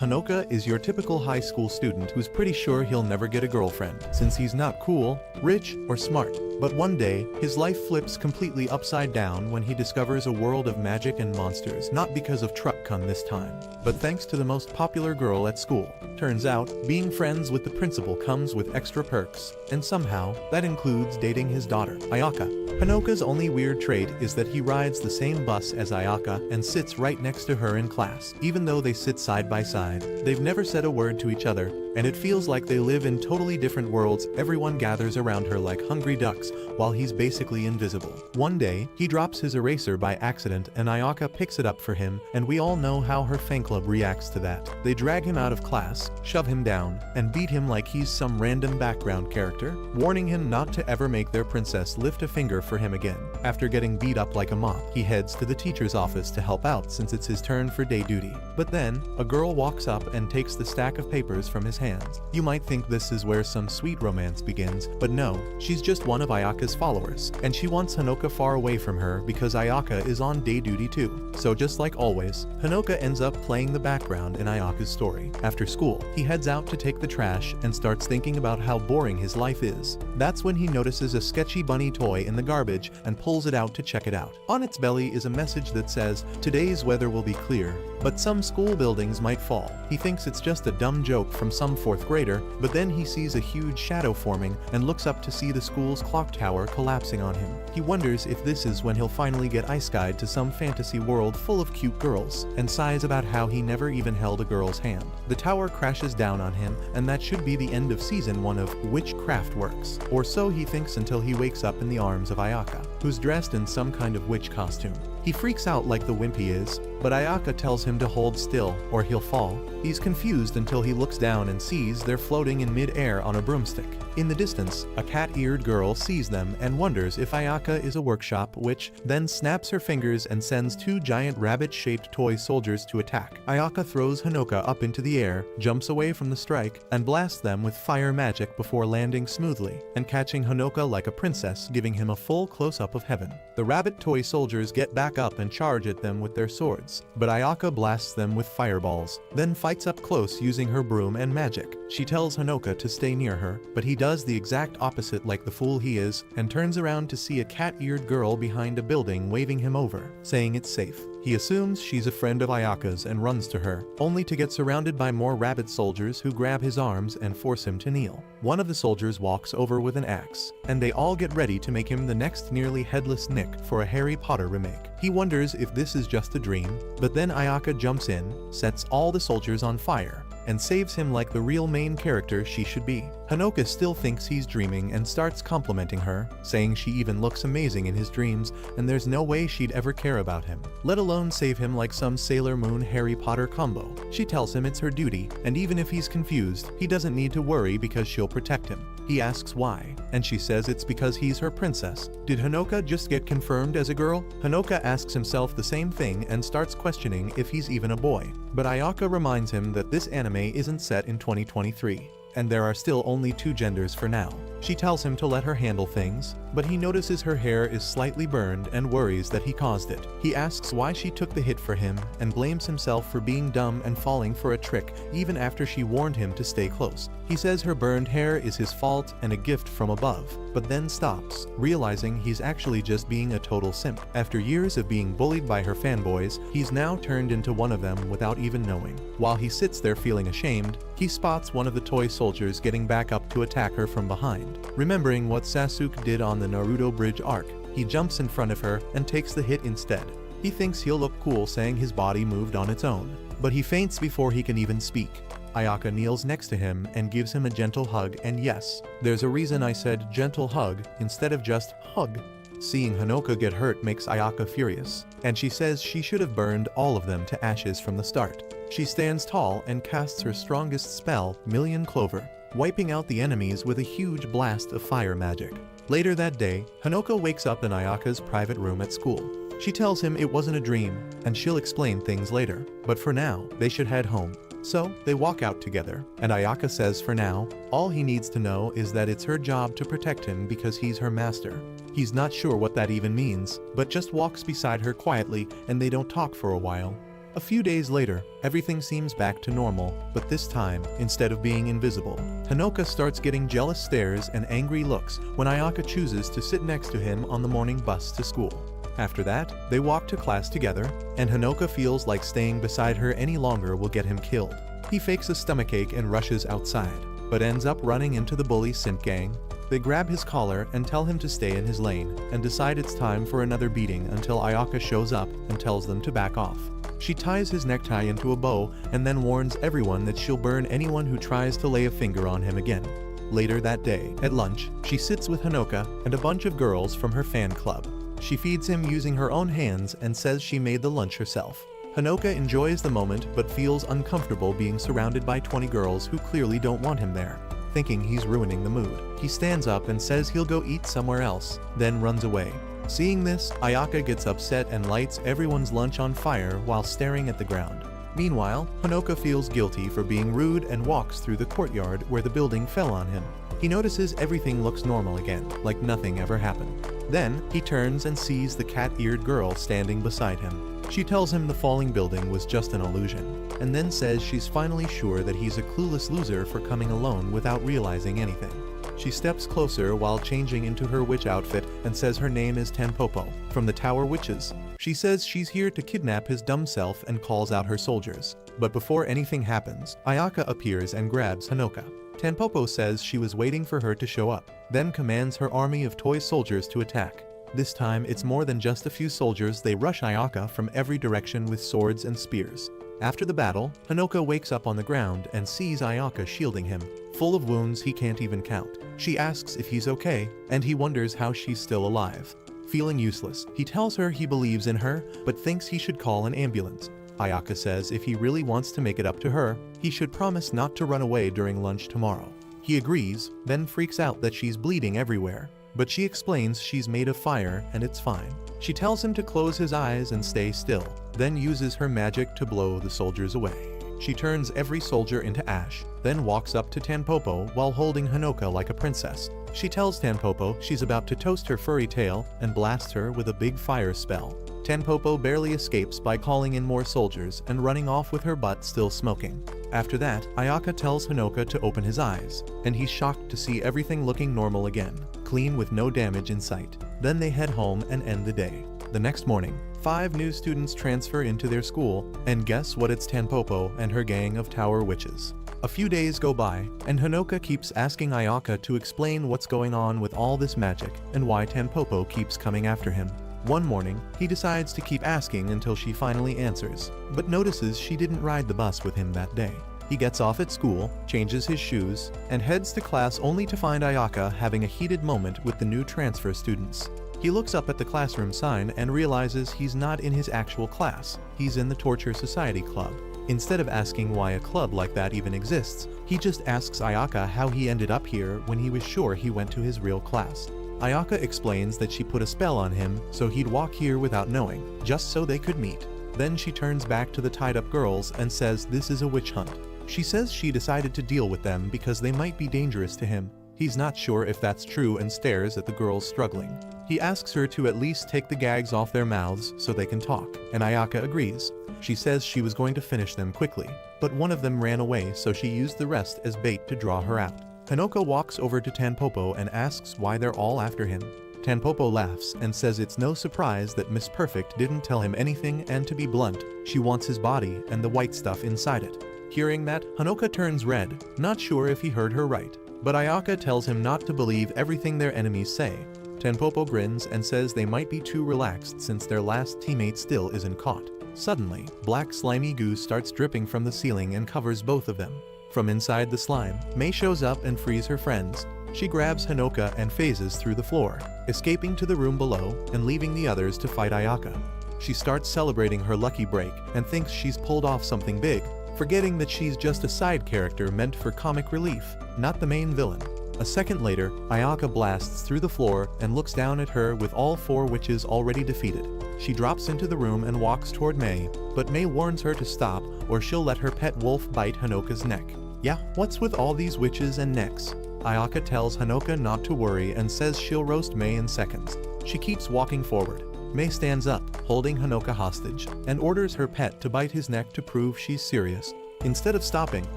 Hanoka is your typical high school student who's pretty sure he'll never get a girlfriend, since he's not cool, rich, or smart. But one day, his life flips completely upside down when he discovers a world of magic and monsters, not because of Truck-kun this time, but thanks to the most popular girl at school. Turns out, being friends with the principal comes with extra perks, and somehow, that includes dating his daughter, Ayaka. Hanoka's only weird trait is that he rides the same bus as Ayaka and sits right next to her in class. Even though they sit side by side, they've never said a word to each other, and it feels like they live in totally different worlds. Everyone gathers around her like hungry ducks, while he's basically invisible. One day, he drops his eraser by accident and Ayaka picks it up for him, and we all know how her fan club reacts to that. They drag him out of class, shove him down, and beat him like he's some random background character, warning him not to ever make their princess lift a finger for him again. After getting beat up like a mop, he heads to the teacher's office to help out since it's his turn for day duty. But then, a girl walks up and takes the stack of papers from his hands. You might think this is where some sweet romance begins, but no, she's just one of Ayaka's followers, and she wants Hanoka far away from her because Ayaka is on day duty too. So just like always, Hanoka ends up playing the background in Ayaka's story. After school, he heads out to take the trash and starts thinking about how boring his life is. That's when he notices a sketchy bunny toy in the garbage and pulls it out to check it out. On its belly is a message that says, "Today's weather will be clear, but some school buildings might fall." He thinks it's just a dumb joke from some fourth grader, but then he sees a huge shadow forming and looks up to see the school's clock tower collapsing on him. He wonders if this is when he'll finally get ice-guyed to some fantasy world full of cute girls, and sighs about how he never even held a girl's hand. The tower crashes down on him, and that should be the end of season 1 of Witchcraft Works. Or so he thinks until he wakes up in the arms of Ayaka, who's dressed in some kind of witch costume. He freaks out like the wimp he is, but Ayaka tells him to hold still, or he'll fall. He's confused until he looks down and sees they're floating in mid-air on a broomstick. In the distance, a cat-eared girl sees them and wonders if Ayaka is a workshop witch, then snaps her fingers and sends 2 giant rabbit-shaped toy soldiers to attack. Ayaka throws Hanoka up into the air, jumps away from the strike, and blasts them with fire magic before landing smoothly and catching Hanoka like a princess, giving him a full close-up of heaven. The rabbit toy soldiers get back up and charge at them with their swords, but Ayaka blasts them with fireballs, then fights up close using her broom and magic. She tells Hanoka to stay near her, but he does the exact opposite like the fool he is, and turns around to see a cat-eared girl behind a building waving him over, saying it's safe. He assumes she's a friend of Ayaka's and runs to her, only to get surrounded by more rabbit soldiers who grab his arms and force him to kneel. One of the soldiers walks over with an axe, and they all get ready to make him the next nearly headless Nick for a Harry Potter remake. He wonders if this is just a dream, but then Ayaka jumps in, sets all the soldiers on fire, and saves him like the real main character she should be. Hanoka still thinks he's dreaming and starts complimenting her, saying she even looks amazing in his dreams and there's no way she'd ever care about him, let alone save him like some Sailor Moon Harry Potter combo. She tells him it's her duty, and even if he's confused, he doesn't need to worry because she'll protect him. He asks why, and she says it's because he's her princess. Did Hanoka just get confirmed as a girl? Hanoka asks himself the same thing and starts questioning if he's even a boy. But Ayaka reminds him that this anime isn't set in 2023. And there are still only 2 genders for now. She tells him to let her handle things, but he notices her hair is slightly burned and worries that he caused it. He asks why she took the hit for him and blames himself for being dumb and falling for a trick even after she warned him to stay close. He says her burned hair is his fault and a gift from above, but then stops, realizing he's actually just being a total simp. After years of being bullied by her fanboys, he's now turned into one of them without even knowing. While he sits there feeling ashamed, he spots one of the toy soldiers getting back up to attack her from behind. Remembering what Sasuke did on the Naruto Bridge arc, he jumps in front of her and takes the hit instead. He thinks he'll look cool saying his body moved on its own, but he faints before he can even speak. Ayaka kneels next to him and gives him a gentle hug, and yes, there's a reason I said gentle hug instead of just hug. Seeing Hanoka get hurt makes Ayaka furious, and she says she should have burned all of them to ashes from the start. She stands tall and casts her strongest spell, Million Clover, wiping out the enemies with a huge blast of fire magic. Later that day, Hanoka wakes up in Ayaka's private room at school. She tells him it wasn't a dream, and she'll explain things later, but for now, they should head home. So, they walk out together, and Ayaka says for now, all he needs to know is that it's her job to protect him because he's her master. He's not sure what that even means, but just walks beside her quietly and they don't talk for a while. A few days later, everything seems back to normal, but this time, instead of being invisible, Hanoka starts getting jealous stares and angry looks when Ayaka chooses to sit next to him on the morning bus to school. After that, they walk to class together, and Hanoka feels like staying beside her any longer will get him killed. He fakes a stomachache and rushes outside, but ends up running into the bully Synth gang. They grab his collar and tell him to stay in his lane, and decide it's time for another beating until Ayaka shows up and tells them to back off. She ties his necktie into a bow and then warns everyone that she'll burn anyone who tries to lay a finger on him again. Later that day, at lunch, she sits with Hanoka and a bunch of girls from her fan club. She feeds him using her own hands and says she made the lunch herself. Hanoka enjoys the moment but feels uncomfortable being surrounded by 20 girls who clearly don't want him there. Thinking he's ruining the mood, he stands up and says he'll go eat somewhere else, then runs away. Seeing this, Ayaka gets upset and lights everyone's lunch on fire while staring at the ground. Meanwhile, Hanoka feels guilty for being rude and walks through the courtyard where the building fell on him. He notices everything looks normal again, like nothing ever happened. Then, he turns and sees the cat-eared girl standing beside him. She tells him the falling building was just an illusion, and then says she's finally sure that he's a clueless loser for coming alone without realizing anything. She steps closer while changing into her witch outfit and says her name is Tanpopo, from the Tower Witches. She says she's here to kidnap his dumb self and calls out her soldiers. But before anything happens, Ayaka appears and grabs Hanoka. Tanpopo says she was waiting for her to show up, then commands her army of toy soldiers to attack. This time, it's more than just a few soldiers. They rush Ayaka from every direction with swords and spears. After the battle, Hanoka wakes up on the ground and sees Ayaka shielding him, full of wounds he can't even count. She asks if he's okay, and he wonders how she's still alive. Feeling useless, he tells her he believes in her, but thinks he should call an ambulance. Ayaka says if he really wants to make it up to her, he should promise not to run away during lunch tomorrow. He agrees, then freaks out that she's bleeding everywhere. But she explains she's made of fire and it's fine. She tells him to close his eyes and stay still, then uses her magic to blow the soldiers away. She turns every soldier into ash, then walks up to Tanpopo while holding Hanoka like a princess. She tells Tanpopo she's about to toast her furry tail and blasts her with a big fire spell. Tanpopo barely escapes by calling in more soldiers and running off with her butt still smoking. After that, Ayaka tells Hanoka to open his eyes, and he's shocked to see everything looking normal again, clean with no damage in sight. Then they head home and end the day. The next morning, 5 new students transfer into their school, and guess what, it's Tanpopo and her gang of Tower Witches. A few days go by, and Hanoka keeps asking Ayaka to explain what's going on with all this magic and why Tanpopo keeps coming after him. One morning, he decides to keep asking until she finally answers, but notices she didn't ride the bus with him that day. He gets off at school, changes his shoes, and heads to class only to find Ayaka having a heated moment with the new transfer students. He looks up at the classroom sign and realizes he's not in his actual class, he's in the Torture Society Club. Instead of asking why a club like that even exists, he just asks Ayaka how he ended up here when he was sure he went to his real class. Ayaka explains that she put a spell on him so he'd walk here without knowing, just so they could meet. Then she turns back to the tied-up girls and says this is a witch hunt. She says she decided to deal with them because they might be dangerous to him. He's not sure if that's true and stares at the girls struggling. He asks her to at least take the gags off their mouths so they can talk, and Ayaka agrees. She says she was going to finish them quickly, but one of them ran away, so she used the rest as bait to draw her out. Hanoka walks over to Tanpopo and asks why they're all after him. Tanpopo laughs and says it's no surprise that Miss Perfect didn't tell him anything, and to be blunt, she wants his body and the white stuff inside it. Hearing that, Hanoka turns red, not sure if he heard her right, but Ayaka tells him not to believe everything their enemies say. Tanpopo grins and says they might be too relaxed since their last teammate still isn't caught. Suddenly, black slimy goo starts dripping from the ceiling and covers both of them. From inside the slime, Mei shows up and frees her friends. She grabs Hanoka and phases through the floor, escaping to the room below and leaving the others to fight Ayaka. She starts celebrating her lucky break and thinks she's pulled off something big, forgetting that she's just a side character meant for comic relief, not the main villain. A second later, Ayaka blasts through the floor and looks down at her with all 4 witches already defeated. She drops into the room and walks toward Mei, but Mei warns her to stop or she'll let her pet wolf bite Hanoka's neck. Yeah, what's with all these witches and necks? Ayaka tells Hanoka not to worry and says she'll roast Mei in seconds. She keeps walking forward. Mei stands up, holding Hanoka hostage, and orders her pet to bite his neck to prove she's serious. Instead of stopping,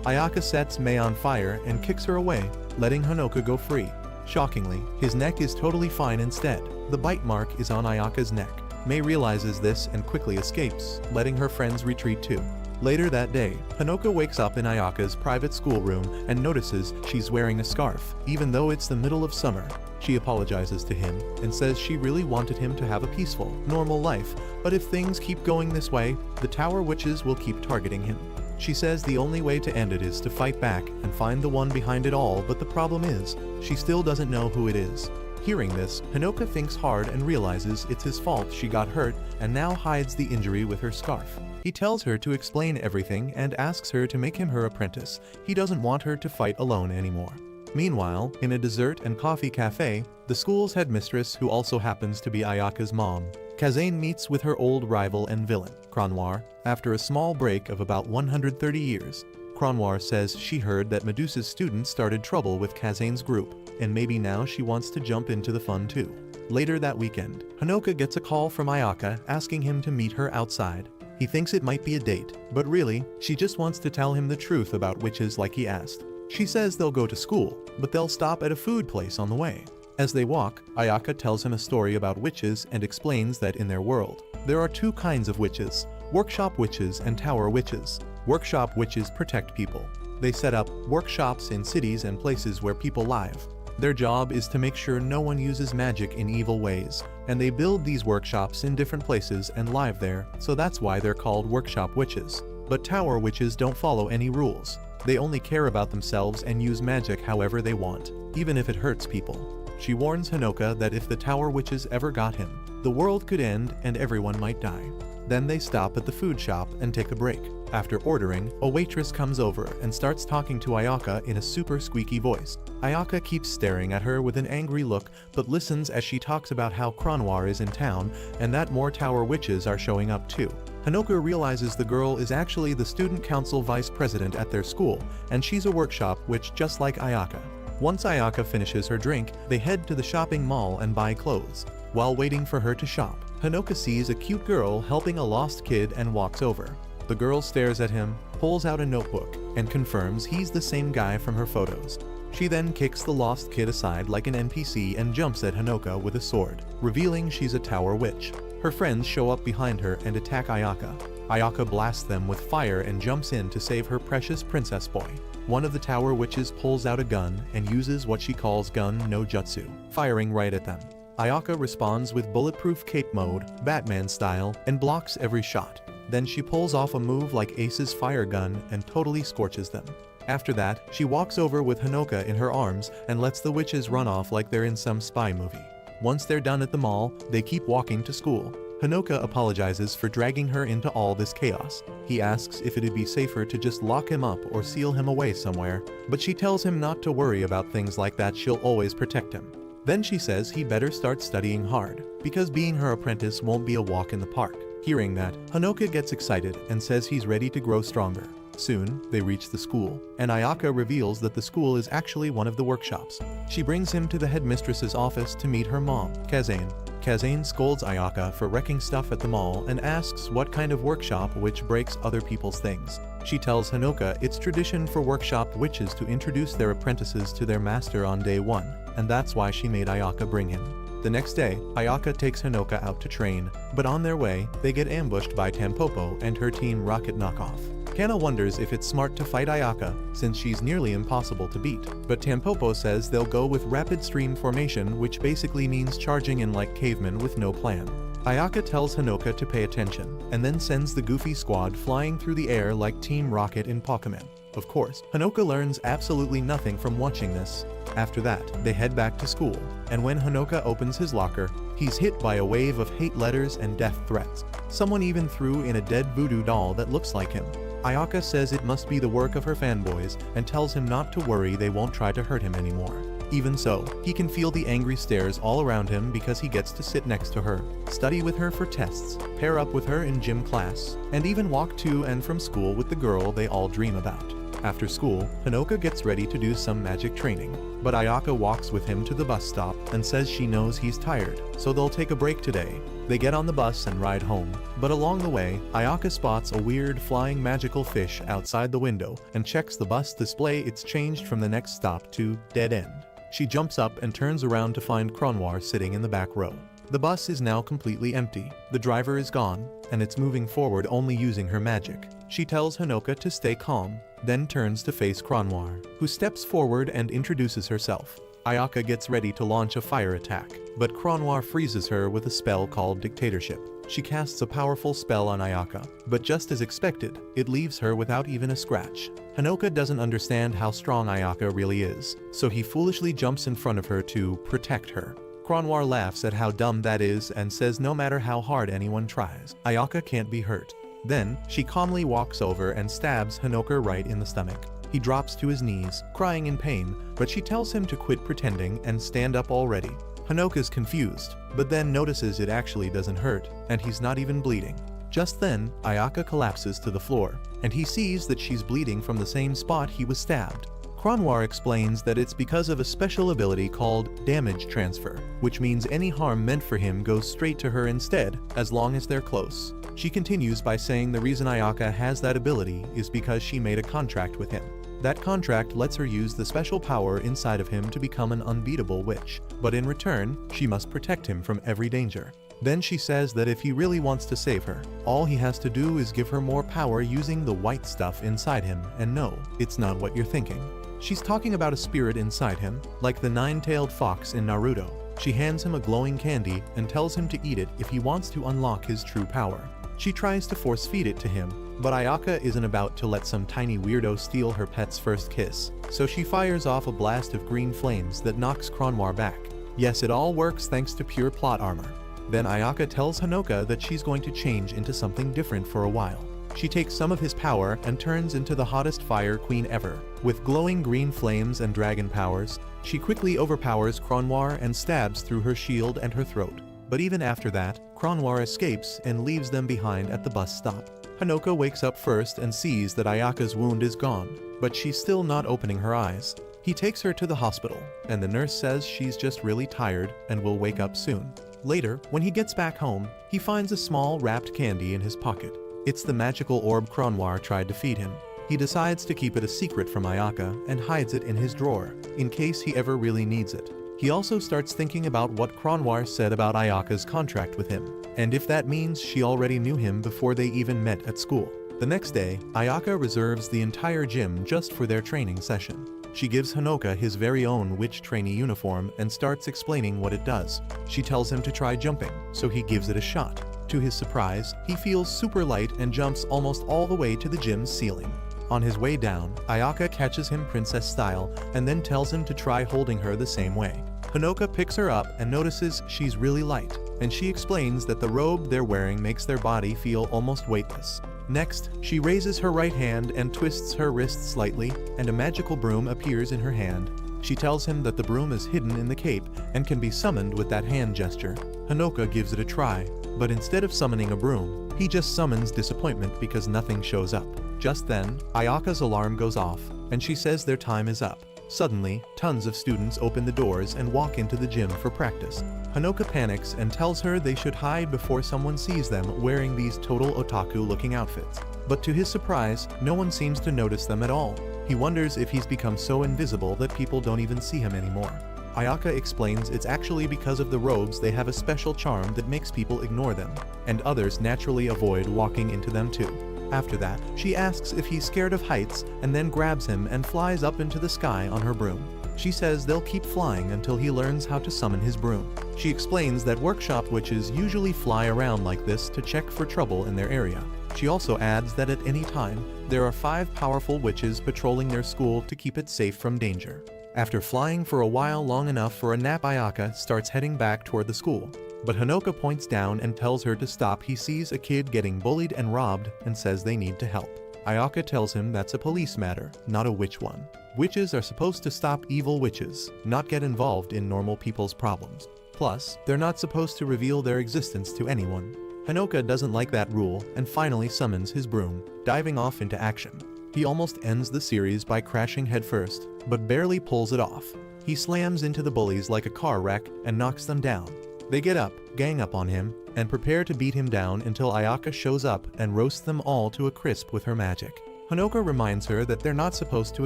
Ayaka sets Mei on fire and kicks her away, letting Hanoka go free. Shockingly, his neck is totally fine instead. The bite mark is on Ayaka's neck. Mei realizes this and quickly escapes, letting her friends retreat too. Later that day, Hanoka wakes up in Ayaka's private schoolroom and notices she's wearing a scarf, even though it's the middle of summer. She apologizes to him and says she really wanted him to have a peaceful, normal life, but if things keep going this way, the Tower Witches will keep targeting him. She says the only way to end it is to fight back and find the one behind it all, but the problem is, she still doesn't know who it is. Hearing this, Hanoka thinks hard and realizes it's his fault she got hurt and now hides the injury with her scarf. He tells her to explain everything and asks her to make him her apprentice. He doesn't want her to fight alone anymore. Meanwhile, in a dessert and coffee cafe, the school's headmistress, who also happens to be Ayaka's mom, Kazane, meets with her old rival and villain, Cronwar, after a small break of about 130 years. Cronwar says she heard that Medusa's students started trouble with Kazane's group, and maybe now she wants to jump into the fun too. Later that weekend, Hanoka gets a call from Ayaka asking him to meet her outside. He thinks it might be a date, but really, she just wants to tell him the truth about witches like he asked. She says they'll go to school, but they'll stop at a food place on the way. As they walk, Ayaka tells him a story about witches and explains that in their world, there are two kinds of witches: workshop witches and tower witches. Workshop witches protect people. They set up workshops in cities and places where people live. Their job is to make sure no one uses magic in evil ways, and they build these workshops in different places and live there, so that's why they're called workshop witches. But tower witches don't follow any rules. They only care about themselves and use magic however they want, even if it hurts people. She warns Hanoka that if the tower witches ever got him, the world could end and everyone might die. Then they stop at the food shop and take a break. After ordering, a waitress comes over and starts talking to Ayaka in a super squeaky voice. Ayaka keeps staring at her with an angry look, but listens as she talks about how Cronwar is in town and that more tower witches are showing up too. Hanoka realizes the girl is actually the student council vice president at their school, and she's a workshop witch just like Ayaka. Once Ayaka finishes her drink, they head to the shopping mall and buy clothes. While waiting for her to shop, Hanoka sees a cute girl helping a lost kid and walks over. The girl stares at him, pulls out a notebook, and confirms he's the same guy from her photos. She then kicks the lost kid aside like an NPC and jumps at Hanoka with a sword, revealing she's a tower witch. Her friends show up behind her and attack Ayaka. Ayaka blasts them with fire and jumps in to save her precious princess boy. One of the tower witches pulls out a gun and uses what she calls gun no jutsu, firing right at them. Ayaka responds with bulletproof cape mode, Batman style, and blocks every shot. Then she pulls off a move like Ace's fire gun and totally scorches them. After that, she walks over with Hanoka in her arms and lets the witches run off like they're in some spy movie. Once they're done at the mall, they keep walking to school. Hanoka apologizes for dragging her into all this chaos. He asks if it'd be safer to just lock him up or seal him away somewhere, but she tells him not to worry about things like that, she'll always protect him. Then she says he better start studying hard, because being her apprentice won't be a walk in the park. Hearing that, Hanoka gets excited and says he's ready to grow stronger. Soon, they reach the school, and Ayaka reveals that the school is actually one of the workshops. She brings him to the headmistress's office to meet her mom, Kazane. Kazane scolds Ayaka for wrecking stuff at the mall and asks what kind of workshop witch breaks other people's things. She tells Hanoka it's tradition for workshop witches to introduce their apprentices to their master on day one, and that's why she made Ayaka bring him. The next day, Ayaka takes Hanoka out to train, but on their way, they get ambushed by Tampopo and her Team Rocket knockoff. Kana wonders if it's smart to fight Ayaka, since she's nearly impossible to beat, but Tampopo says they'll go with rapid stream formation, which basically means charging in like cavemen with no plan. Ayaka tells Hanoka to pay attention, and then sends the Goofy squad flying through the air like Team Rocket in Pokemon. Of course, Hanoka learns absolutely nothing from watching this. After that, they head back to school, and when Hanoka opens his locker, he's hit by a wave of hate letters and death threats. Someone even threw in a dead voodoo doll that looks like him. Ayaka says it must be the work of her fanboys and tells him not to worry, they won't try to hurt him anymore. Even so, he can feel the angry stares all around him because he gets to sit next to her, study with her for tests, pair up with her in gym class, and even walk to and from school with the girl they all dream about. After school, Hanoka gets ready to do some magic training, but Ayaka walks with him to the bus stop and says she knows he's tired, so they'll take a break today. They get on the bus and ride home, but along the way, Ayaka spots a weird flying magical fish outside the window and checks the bus display. It's changed from the next stop to dead end. She jumps up and turns around to find Kronwar sitting in the back row. The bus is now completely empty, the driver is gone, and it's moving forward only using her magic. She tells Hanoka to stay calm, then turns to face Kronwar, who steps forward and introduces herself. Ayaka gets ready to launch a fire attack, but Kronwar freezes her with a spell called Dictatorship. She casts a powerful spell on Ayaka, but just as expected, it leaves her without even a scratch. Hanoka doesn't understand how strong Ayaka really is, so he foolishly jumps in front of her to protect her. Kronwar laughs at how dumb that is and says no matter how hard anyone tries, Ayaka can't be hurt. Then, she calmly walks over and stabs Hanoka right in the stomach. He drops to his knees, crying in pain, but she tells him to quit pretending and stand up already. Hanoka's confused, but then notices it actually doesn't hurt, and he's not even bleeding. Just then, Ayaka collapses to the floor, and he sees that she's bleeding from the same spot he was stabbed. Kronwar explains that it's because of a special ability called damage transfer, which means any harm meant for him goes straight to her instead, as long as they're close. She continues by saying the reason Ayaka has that ability is because she made a contract with him. That contract lets her use the special power inside of him to become an unbeatable witch, but in return, she must protect him from every danger. Then she says that if he really wants to save her, all he has to do is give her more power using the white stuff inside him, and no, it's not what you're thinking. She's talking about a spirit inside him, like the nine-tailed fox in Naruto. She hands him a glowing candy and tells him to eat it if he wants to unlock his true power. She tries to force-feed it to him, but Ayaka isn't about to let some tiny weirdo steal her pet's first kiss, so she fires off a blast of green flames that knocks Kronwar back. Yes, it all works thanks to pure plot armor. Then Ayaka tells Hanoka that she's going to change into something different for a while. She takes some of his power and turns into the hottest fire queen ever. With glowing green flames and dragon powers, she quickly overpowers Kronwar and stabs through her shield and her throat. But even after that, Kronwar escapes and leaves them behind at the bus stop. Hanoka wakes up first and sees that Ayaka's wound is gone, but she's still not opening her eyes. He takes her to the hospital, and the nurse says she's just really tired and will wake up soon. Later, when he gets back home, he finds a small wrapped candy in his pocket. It's the magical orb Kronwar tried to feed him. He decides to keep it a secret from Ayaka and hides it in his drawer, in case he ever really needs it. He also starts thinking about what Kronwar said about Ayaka's contract with him, and if that means she already knew him before they even met at school. The next day, Ayaka reserves the entire gym just for their training session. She gives Hanoka his very own witch trainee uniform and starts explaining what it does. She tells him to try jumping, so he gives it a shot. To his surprise, he feels super light and jumps almost all the way to the gym's ceiling. On his way down, Ayaka catches him princess style and then tells him to try holding her the same way. Hanoka picks her up and notices she's really light, and she explains that the robe they're wearing makes their body feel almost weightless. Next, she raises her right hand and twists her wrist slightly, and a magical broom appears in her hand. She tells him that the broom is hidden in the cape and can be summoned with that hand gesture. Hanoka gives it a try, but instead of summoning a broom, he just summons disappointment because nothing shows up. Just then, Ayaka's alarm goes off, and she says their time is up. Suddenly, tons of students open the doors and walk into the gym for practice. Hanoka panics and tells her they should hide before someone sees them wearing these total otaku-looking outfits. But to his surprise, no one seems to notice them at all. He wonders if he's become so invisible that people don't even see him anymore. Ayaka explains it's actually because of the robes they have a special charm that makes people ignore them, and others naturally avoid walking into them too. After that, she asks if he's scared of heights and then grabs him and flies up into the sky on her broom. She says they'll keep flying until he learns how to summon his broom. She explains that workshop witches usually fly around like this to check for trouble in their area. She also adds that at any time, there are 5 powerful witches patrolling their school to keep it safe from danger. After flying for a while long enough for a nap, Ayaka starts heading back toward the school. But Hanoka points down and tells her to stop. He sees a kid getting bullied and robbed and says they need to help. Ayaka tells him that's a police matter, not a witch one. Witches are supposed to stop evil witches, not get involved in normal people's problems. Plus, they're not supposed to reveal their existence to anyone. Hanoka doesn't like that rule and finally summons his broom, diving off into action. He almost ends the series by crashing headfirst, but barely pulls it off. He slams into the bullies like a car wreck and knocks them down. They get up, gang up on him, and prepare to beat him down until Ayaka shows up and roasts them all to a crisp with her magic. Honoka reminds her that they're not supposed to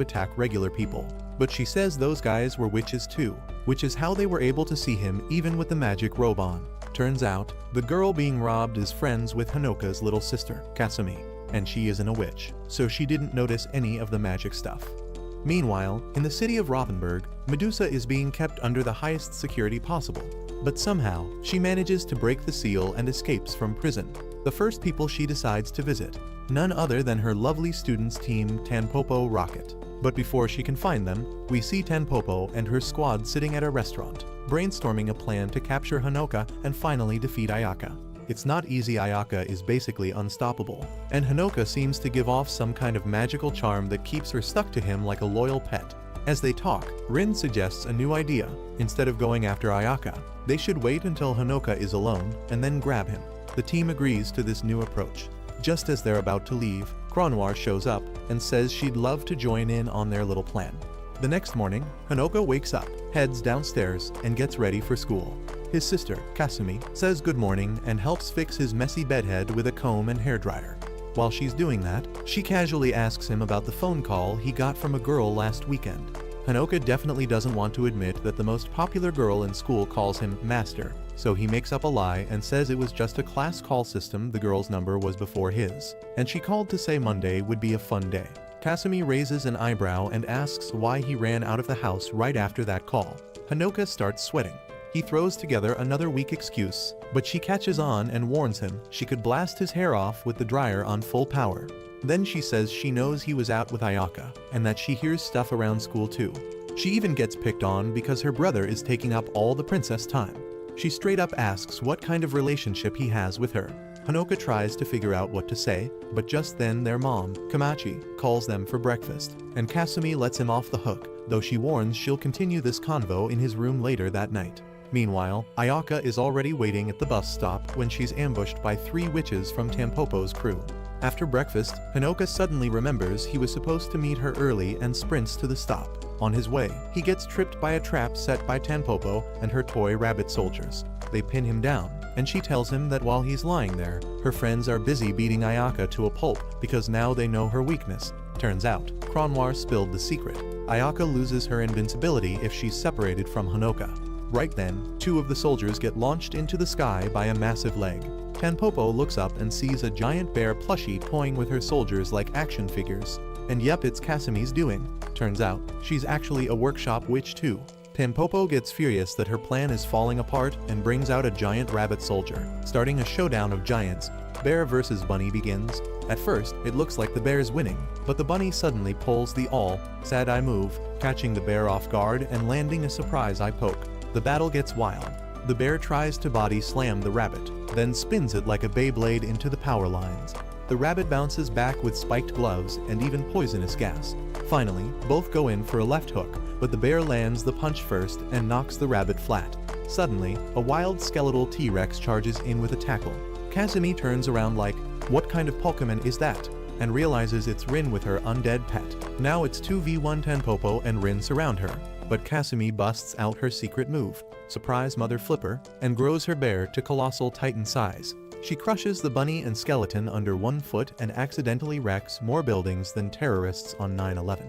attack regular people, but she says those guys were witches too, which is how they were able to see him even with the magic robe on. Turns out, the girl being robbed is friends with Honoka's little sister, Kasumi, and she isn't a witch, so she didn't notice any of the magic stuff. Meanwhile, in the city of Rothenburg, Medusa is being kept under the highest security possible, but somehow, she manages to break the seal and escapes from prison. The first people she decides to visit, none other than her lovely students team Tanpopo Rocket. But before she can find them, we see Tanpopo and her squad sitting at a restaurant, brainstorming a plan to capture Honoka and finally defeat Ayaka. It's not easy. Ayaka is basically unstoppable, and Honoka seems to give off some kind of magical charm that keeps her stuck to him like a loyal pet. As they talk, Rin suggests a new idea. Instead of going after Ayaka, they should wait until Honoka is alone and then grab him. The team agrees to this new approach. Just as they're about to leave, Kronwar shows up and says she'd love to join in on their little plan. The next morning, Honoka wakes up, heads downstairs, and gets ready for school. His sister, Kasumi, says good morning and helps fix his messy bedhead with a comb and hairdryer. While she's doing that, she casually asks him about the phone call he got from a girl last weekend. Honoka definitely doesn't want to admit that the most popular girl in school calls him Master, so he makes up a lie and says it was just a class call system. The girl's number was before his, and she called to say Monday would be a fun day. Kasumi raises an eyebrow and asks why he ran out of the house right after that call. Honoka starts sweating. He throws together another weak excuse, but she catches on and warns him she could blast his hair off with the dryer on full power. Then she says she knows he was out with Ayaka, and that she hears stuff around school too. She even gets picked on because her brother is taking up all the princess time. She straight up asks what kind of relationship he has with her. Honoka tries to figure out what to say, but just then their mom, Kamachi, calls them for breakfast, and Kasumi lets him off the hook, though she warns she'll continue this convo in his room later that night. Meanwhile, Ayaka is already waiting at the bus stop when she's ambushed by 3 witches from Tanpopo's crew. After breakfast, Honoka suddenly remembers he was supposed to meet her early and sprints to the stop. On his way, he gets tripped by a trap set by Tanpopo and her toy rabbit soldiers. They pin him down, and she tells him that while he's lying there, her friends are busy beating Ayaka to a pulp because now they know her weakness. Turns out, Kronwar spilled the secret. Ayaka loses her invincibility if she's separated from Honoka. Right then, 2 of the soldiers get launched into the sky by a massive leg. Tanpopo looks up and sees a giant bear plushie toying with her soldiers like action figures. And yep, it's Kasumi's doing. Turns out, she's actually a workshop witch too. Tanpopo gets furious that her plan is falling apart and brings out a giant rabbit soldier. Starting a showdown of giants, bear versus bunny begins. At first, it looks like the bear's winning, but the bunny suddenly pulls the sad eye move, catching the bear off guard and landing a surprise eye poke. The battle gets wild. The bear tries to body slam the rabbit, then spins it like a Beyblade into the power lines. The rabbit bounces back with spiked gloves and even poisonous gas. Finally, both go in for a left hook, but the bear lands the punch first and knocks the rabbit flat. Suddenly, a wild skeletal T-Rex charges in with a tackle. Kasumi turns around like, what kind of Pokemon is that? And realizes it's Rin with her undead pet. Now it's 2v1 Tanpopo and Rin surround her. But Kasumi busts out her secret move, Surprise Mother Flipper, and grows her bear to colossal titan size. She crushes the bunny and skeleton under 1 foot and accidentally wrecks more buildings than terrorists on 9/11.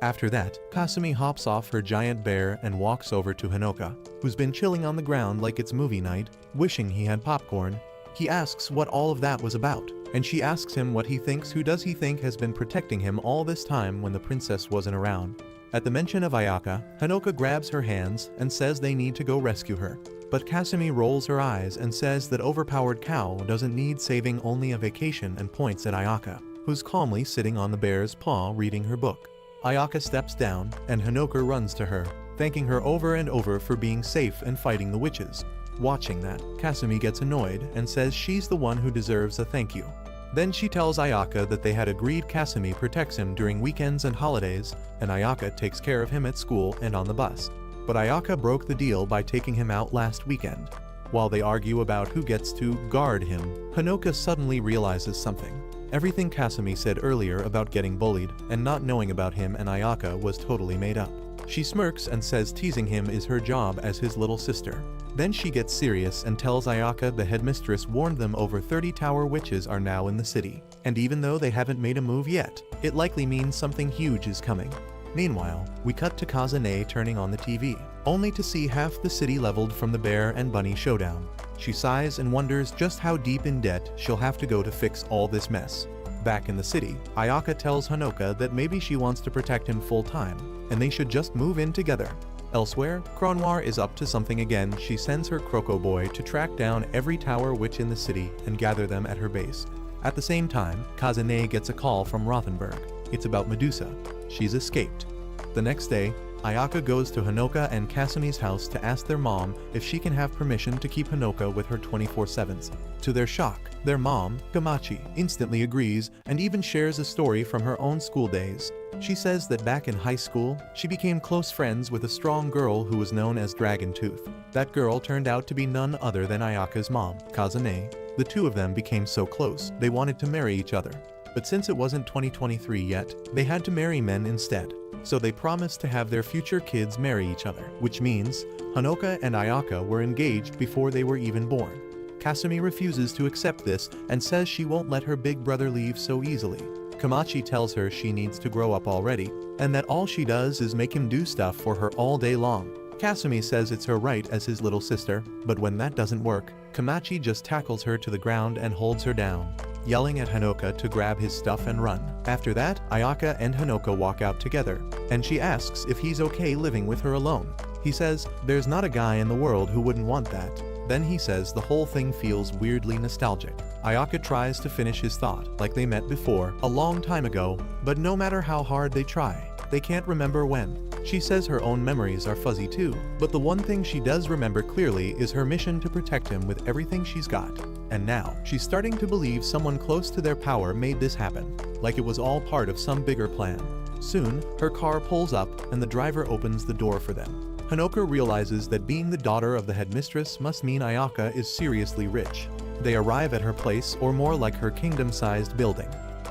After that, Kasumi hops off her giant bear and walks over to Honoka, who's been chilling on the ground like it's movie night, wishing he had popcorn. He asks what all of that was about, and she asks him what he thinks. Who does he think has been protecting him all this time when the princess wasn't around? At the mention of Ayaka, Honoka grabs her hands and says they need to go rescue her. But Kasumi rolls her eyes and says that Overpowered cow doesn't need saving, only a vacation, and points at Ayaka, who's calmly sitting on the bear's paw reading her book. Ayaka steps down, and Honoka runs to her, thanking her over and over for being safe and fighting the witches. Watching that, Kasumi gets annoyed and says she's the one who deserves a thank you. Then she tells Ayaka that they had agreed Kasumi protects him during weekends and holidays, and Ayaka takes care of him at school and on the bus. But Ayaka broke the deal by taking him out last weekend. While they argue about who gets to guard him, Honoka suddenly realizes something. Everything Kasumi said earlier about getting bullied and not knowing about him and Ayaka was totally made up. She smirks and says teasing him is her job as his little sister. Then she gets serious and tells Ayaka the headmistress warned them over 30 tower witches are now in the city. And even though they haven't made a move yet, it likely means something huge is coming. Meanwhile, we cut to Kazane turning on the TV, only to see half the city leveled from the bear and bunny showdown. She sighs and wonders just how deep in debt she'll have to go to fix all this mess. Back in the city, Ayaka tells Hanoka that maybe she wants to protect him full time, and they should just move in together. Elsewhere, Cronwar is up to something again. She sends her Croco Boy to track down every tower witch in the city and gather them at her base. At the same time, Kazane gets a call from Rothenburg. It's about Medusa. She's escaped. The next day, Ayaka goes to Hanoka and Kasumi's house to ask their mom if she can have permission to keep Hanoka with her 24/7s. To their shock, their mom, Kamachi, instantly agrees and even shares a story from her own school days. She says that back in high school, she became close friends with a strong girl who was known as Dragon Tooth. That girl turned out to be none other than Ayaka's mom, Kazane. The two of them became so close, they wanted to marry each other. But since it wasn't 2023 yet, they had to marry men instead. So they promised to have their future kids marry each other, which means Hanoka and Ayaka were engaged before they were even born. Kasumi refuses to accept this and says she won't let her big brother leave so easily. Kamachi tells her she needs to grow up already, and that all she does is make him do stuff for her all day long. Kasumi says it's her right as his little sister, but when that doesn't work, Kamachi just tackles her to the ground and holds her down, yelling at Hanoka to grab his stuff and run. After that, Ayaka and Hanoka walk out together, and she asks if he's okay living with her alone. He says there's not a guy in the world who wouldn't want that. Then he says the whole thing feels weirdly nostalgic. Ayaka tries to finish his thought, like they met before, a long time ago, but no matter how hard they try, they can't remember when. She says her own memories are fuzzy too, but the one thing she does remember clearly is her mission to protect him with everything she's got. And now, she's starting to believe someone close to their power made this happen, like it was all part of some bigger plan. Soon, her car pulls up and the driver opens the door for them. Hanoka realizes that being the daughter of the headmistress must mean Ayaka is seriously rich. They arrive at her place, or more like her kingdom-sized building.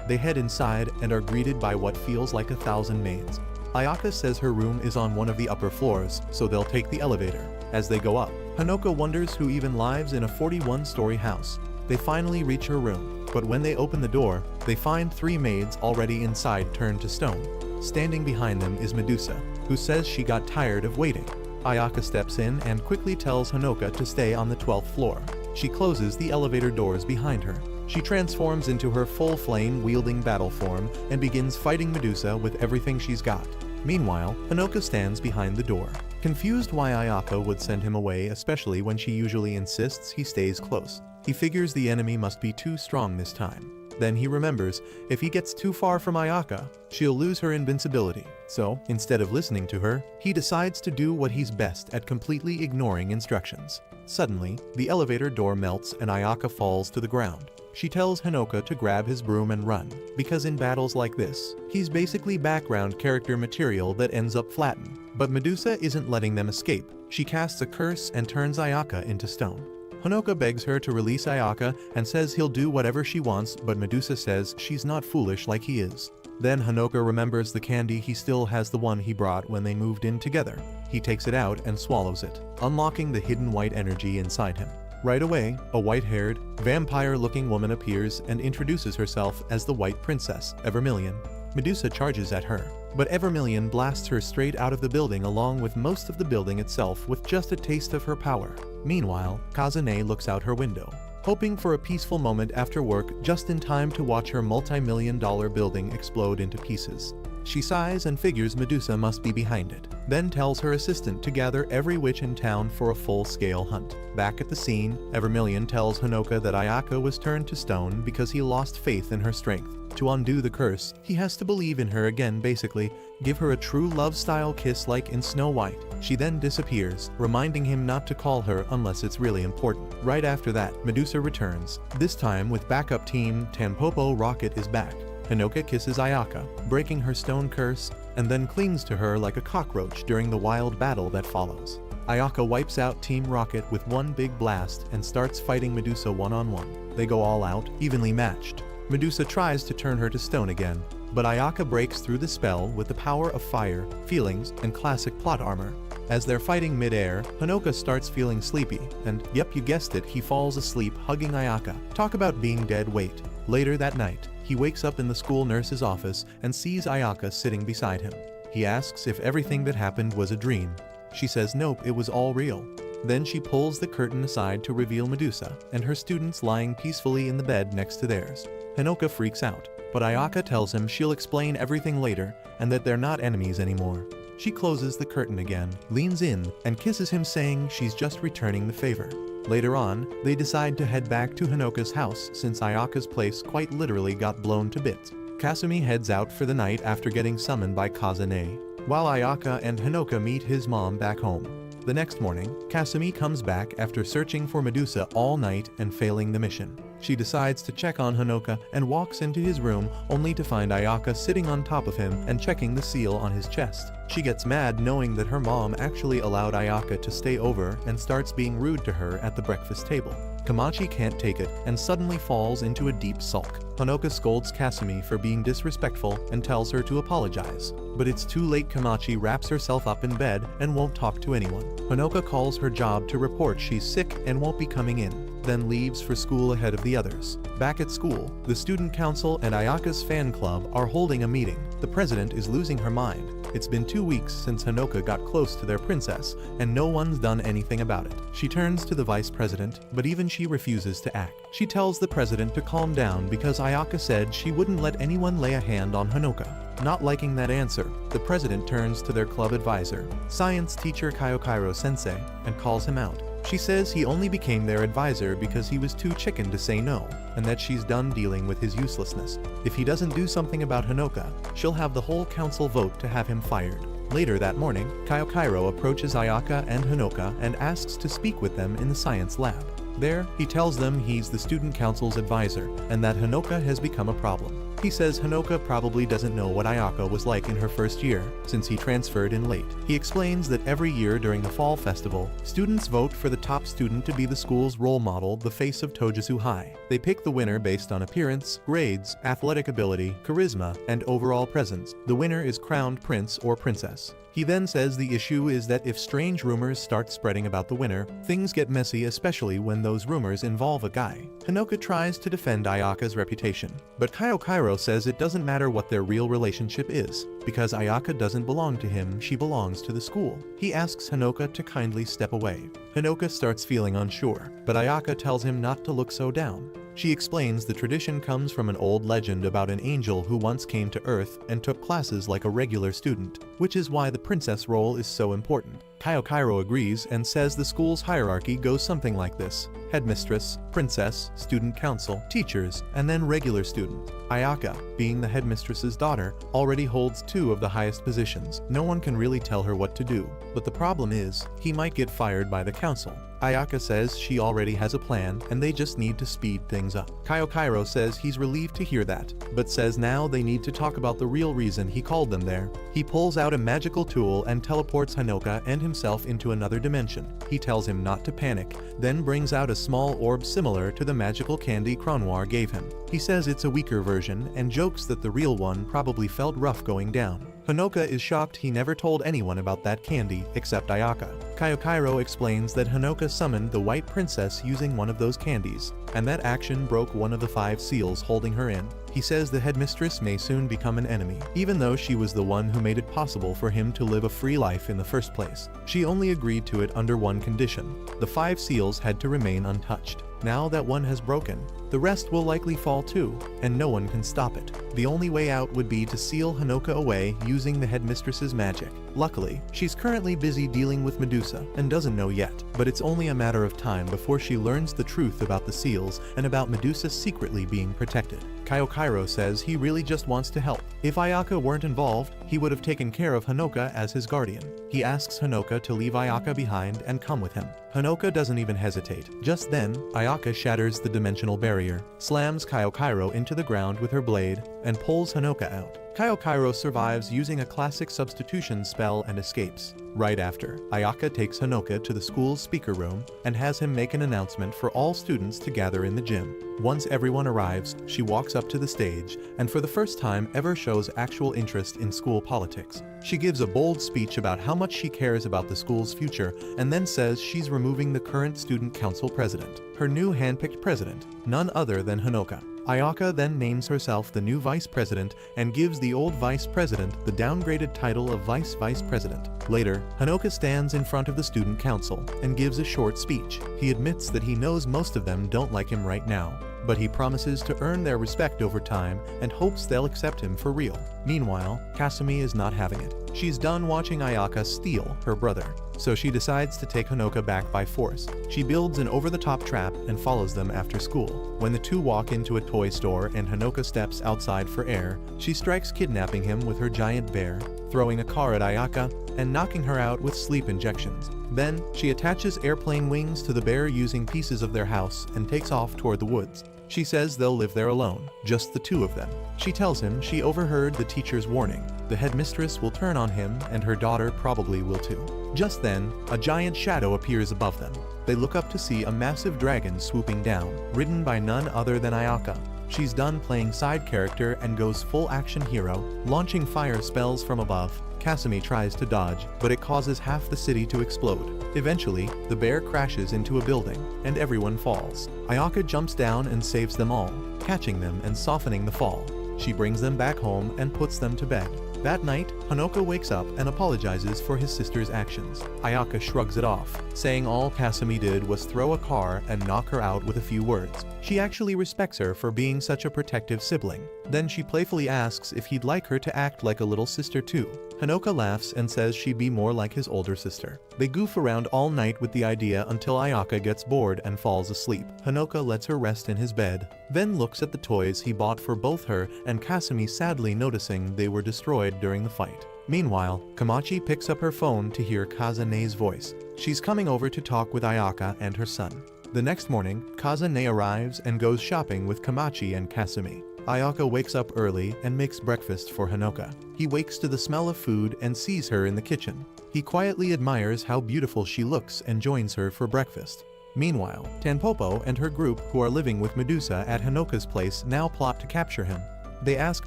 They head inside and are greeted by what feels like 1,000 maids. Ayaka says her room is on one of the upper floors, so they'll take the elevator. As they go up, Hanoka wonders who even lives in a 41-story house. They finally reach her room, but when they open the door, they find 3 maids already inside turned to stone. Standing behind them is Medusa, who says she got tired of waiting. Ayaka steps in and quickly tells Hanoka to stay on the 12th floor. She closes the elevator doors behind her. She transforms into her full flame-wielding battle form and begins fighting Medusa with everything she's got. Meanwhile, Hanoka stands behind the door, confused why Ayaka would send him away, especially when she usually insists he stays close. He figures the enemy must be too strong this time. Then he remembers, if he gets too far from Ayaka, she'll lose her invincibility. So, instead of listening to her, he decides to do what he's best at, completely ignoring instructions. Suddenly, the elevator door melts and Ayaka falls to the ground. She tells Hanoka to grab his broom and run, because in battles like this, he's basically background character material that ends up flattened. But Medusa isn't letting them escape. She casts a curse and turns Ayaka into stone. Hanoka begs her to release Ayaka and says he'll do whatever she wants, but Medusa says she's not foolish like he is. Then Hanoka remembers the candy. He still has the one he brought when they moved in together. He takes it out and swallows it, unlocking the hidden white energy inside him. Right away, a white-haired, vampire-looking woman appears and introduces herself as the White Princess, Evermillion. Medusa charges at her, but Evermillion blasts her straight out of the building along with most of the building itself with just a taste of her power. Meanwhile, Kazane looks out her window, hoping for a peaceful moment after work, just in time to watch her multi-million-dollar building explode into pieces. She sighs and figures Medusa must be behind it, then tells her assistant to gather every witch in town for a full-scale hunt. Back at the scene, Evermillion tells Hanoka that Ayaka was turned to stone because he lost faith in her strength. To undo the curse, he has to believe in her again, basically, give her a true love-style kiss like in Snow White. She then disappears, reminding him not to call her unless it's really important. Right after that, Medusa returns, this time with backup team Tampopo Rocket is back. Hanoka kisses Ayaka, breaking her stone curse, and then clings to her like a cockroach during the wild battle that follows. Ayaka wipes out Team Rocket with one big blast and starts fighting Medusa one-on-one. They go all out, evenly matched. Medusa tries to turn her to stone again, but Ayaka breaks through the spell with the power of fire, feelings, and classic plot armor. As they're fighting mid-air, Honoka starts feeling sleepy, and yep, you guessed it, he falls asleep hugging Ayaka. Talk about being dead weight. Later that night, he wakes up in the school nurse's office and sees Ayaka sitting beside him. He asks if everything that happened was a dream. She says nope, it was all real. Then she pulls the curtain aside to reveal Medusa and her students lying peacefully in the bed next to theirs. Honoka freaks out, but Ayaka tells him she'll explain everything later and that they're not enemies anymore. She closes the curtain again, leans in, and kisses him saying she's just returning the favor. Later on, they decide to head back to Honoka's house since Ayaka's place quite literally got blown to bits. Kasumi heads out for the night after getting summoned by Kazane, while Ayaka and Honoka meet his mom back home. The next morning, Kasumi comes back after searching for Medusa all night and failing the mission. She decides to check on Honoka and walks into his room only to find Ayaka sitting on top of him and checking the seal on his chest. She gets mad knowing that her mom actually allowed Ayaka to stay over and starts being rude to her at the breakfast table. Kamachi can't take it and suddenly falls into a deep sulk. Honoka scolds Kasumi for being disrespectful and tells her to apologize. But it's too late. Kamachi wraps herself up in bed and won't talk to anyone. Honoka calls her job to report she's sick and won't be coming in, then leaves for school ahead of the others. Back at school, the student council and Ayaka's fan club are holding a meeting. The president is losing her mind. It's been 2 weeks since Honoka got close to their princess, and no one's done anything about it. She turns to the vice president, but even she refuses to act. She tells the president to calm down because Ayaka said she wouldn't let anyone lay a hand on Honoka. Not liking that answer, the president turns to their club advisor, science teacher Kaiokairo sensei, and calls him out. She says he only became their advisor because he was too chicken to say no, and that she's done dealing with his uselessness. If he doesn't do something about Honoka, she'll have the whole council vote to have him fired. Later that morning, Kaiokairo approaches Ayaka and Honoka and asks to speak with them in the science lab. There, he tells them he's the student council's advisor and that Honoka has become a problem. He says Honoka probably doesn't know what Ayaka was like in her first year, since he transferred in late. He explains that every year during the fall festival, students vote for the top student to be the school's role model, the face of Tojisu High. They pick the winner based on appearance, grades, athletic ability, charisma, and overall presence. The winner is crowned prince or princess. He then says the issue is that if strange rumors start spreading about the winner, things get messy, especially when those rumors involve a guy. Honoka tries to defend Ayaka's reputation, but Kaiokairo says it doesn't matter what their real relationship is, because Ayaka doesn't belong to him, she belongs to the school. He asks Honoka to kindly step away. Honoka starts feeling unsure, but Ayaka tells him not to look so down. She explains the tradition comes from an old legend about an angel who once came to Earth and took classes like a regular student, which is why the princess role is so important. Kaiokairo agrees and says the school's hierarchy goes something like this: headmistress, princess, student council, teachers, and then regular student. Ayaka, being the headmistress's daughter, already holds 2 of the highest positions. No one can really tell her what to do, but the problem is, he might get fired by the council. Ayaka says she already has a plan and they just need to speed things up. Kaiokairo says he's relieved to hear that, but says now they need to talk about the real reason he called them there. He pulls out a magical tool and teleports Honoka and himself into another dimension. He tells him not to panic, then brings out a small orb similar to the magical candy Cronnoir gave him. He says it's a weaker version and jokes that the real one probably felt rough going down. Honoka is shocked he never told anyone about that candy except Ayaka. Kaiokairo explains that Honoka summoned the White Princess using one of those candies, and that action broke one of the 5 seals holding her in. He says the headmistress may soon become an enemy, even though she was the one who made it possible for him to live a free life in the first place. She only agreed to it under one condition: the 5 seals had to remain untouched. Now that one has broken, the rest will likely fall too, and no one can stop it. The only way out would be to seal Honoka away using the headmistress's magic. Luckily, she's currently busy dealing with Medusa and doesn't know yet, but it's only a matter of time before she learns the truth about the seals and about Medusa secretly being protected. Kaiokairo says he really just wants to help. If Ayaka weren't involved, he would have taken care of Honoka as his guardian. He asks Honoka to leave Ayaka behind and come with him. Honoka doesn't even hesitate. Just then, Ayaka shatters the dimensional barrier, slams Kaiokairo into the ground with her blade, and pulls Honoka out. Kaiokairo survives using a classic substitution spell and escapes. Right after, Ayaka takes Hanoka to the school's speaker room and has him make an announcement for all students to gather in the gym. Once everyone arrives, she walks up to the stage and for the first time ever shows actual interest in school politics. She gives a bold speech about how much she cares about the school's future and then says she's removing the current student council president, her new handpicked president, none other than Hanoka. Ayaka then names herself the new vice president and gives the old vice president the downgraded title of vice president. Later, Hanoka stands in front of the student council and gives a short speech. He admits that he knows most of them don't like him right now, but he promises to earn their respect over time and hopes they'll accept him for real. Meanwhile, Kasumi is not having it. She's done watching Ayaka steal her brother, so she decides to take Hanoka back by force. She builds an over-the-top trap and follows them after school. When the two walk into a toy store and Hanoka steps outside for air, she strikes kidnapping him with her giant bear, throwing a car at Ayaka and knocking her out with sleep injections. Then, she attaches airplane wings to the bear using pieces of their house and takes off toward the woods. She says they'll live there alone, just the two of them. She tells him she overheard the teacher's warning. The headmistress will turn on him and her daughter probably will too. Just then, a giant shadow appears above them. They look up to see a massive dragon swooping down, ridden by none other than Ayaka. She's done playing side character and goes full action hero, launching fire spells from above. Kasumi tries to dodge, but it causes half the city to explode. Eventually, the bear crashes into a building, and everyone falls. Ayaka jumps down and saves them all, catching them and softening the fall. She brings them back home and puts them to bed. That night, Hanoka wakes up and apologizes for his sister's actions. Ayaka shrugs it off, saying all Kasumi did was throw a car and knock her out with a few words. She actually respects her for being such a protective sibling. Then she playfully asks if he'd like her to act like a little sister too. Hanoka laughs and says she'd be more like his older sister. They goof around all night with the idea until Ayaka gets bored and falls asleep. Hanoka lets her rest in his bed, then looks at the toys he bought for both her and Kasumi, sadly noticing they were destroyed during the fight. Meanwhile, Kamachi picks up her phone to hear Kazane's voice. She's coming over to talk with Ayaka and her son. The next morning, Kazane arrives and goes shopping with Kamachi and Kasumi. Ayaka wakes up early and makes breakfast for Hanoka. He wakes to the smell of food and sees her in the kitchen. He quietly admires how beautiful she looks and joins her for breakfast. Meanwhile, Tanpopo and her group who are living with Medusa at Hanoka's place now plot to capture him. They ask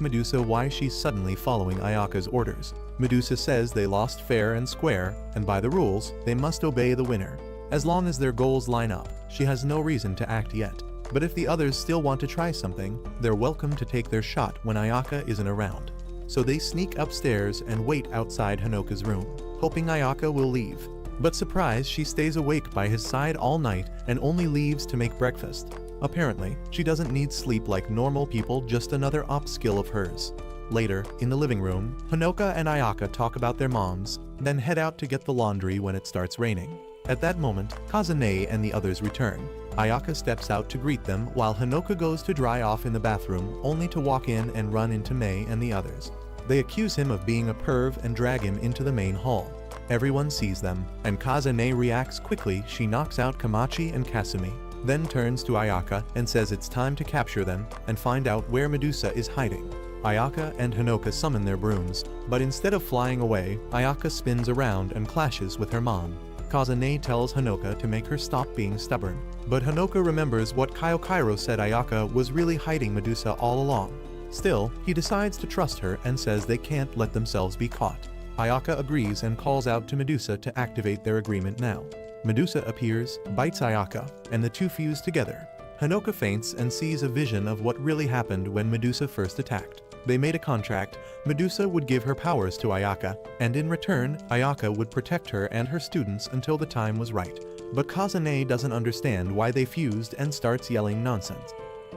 Medusa why she's suddenly following Ayaka's orders. Medusa says they lost fair and square, and by the rules, they must obey the winner. As long as their goals line up, she has no reason to act yet. But if the others still want to try something, they're welcome to take their shot when Ayaka isn't around. So they sneak upstairs and wait outside Hanoka's room, hoping Ayaka will leave. But surprised, she stays awake by his side all night and only leaves to make breakfast. Apparently, she doesn't need sleep like normal people, just another op skill of hers. Later, in the living room, Hanoka and Ayaka talk about their moms, then head out to get the laundry when it starts raining. At that moment, Kazane and the others return. Ayaka steps out to greet them while Hanoka goes to dry off in the bathroom, only to walk in and run into Mei and the others. They accuse him of being a perv and drag him into the main hall. Everyone sees them, and Kazane reacts quickly. She knocks out Kamachi and Kasumi, then turns to Ayaka and says it's time to capture them and find out where Medusa is hiding. Ayaka and Hanoka summon their brooms, but instead of flying away, Ayaka spins around and clashes with her mom. Kazane tells Hanoka to make her stop being stubborn, but Hanoka remembers what Kaiokairo said Ayaka was really hiding Medusa all along. Still, he decides to trust her and says they can't let themselves be caught. Ayaka agrees and calls out to Medusa to activate their agreement now. Medusa appears, bites Ayaka, and the two fuse together. Hanoka faints and sees a vision of what really happened when Medusa first attacked. They made a contract. Medusa would give her powers to Ayaka, and in return, Ayaka would protect her and her students until the time was right. But Kazane doesn't understand why they fused and starts yelling nonsense.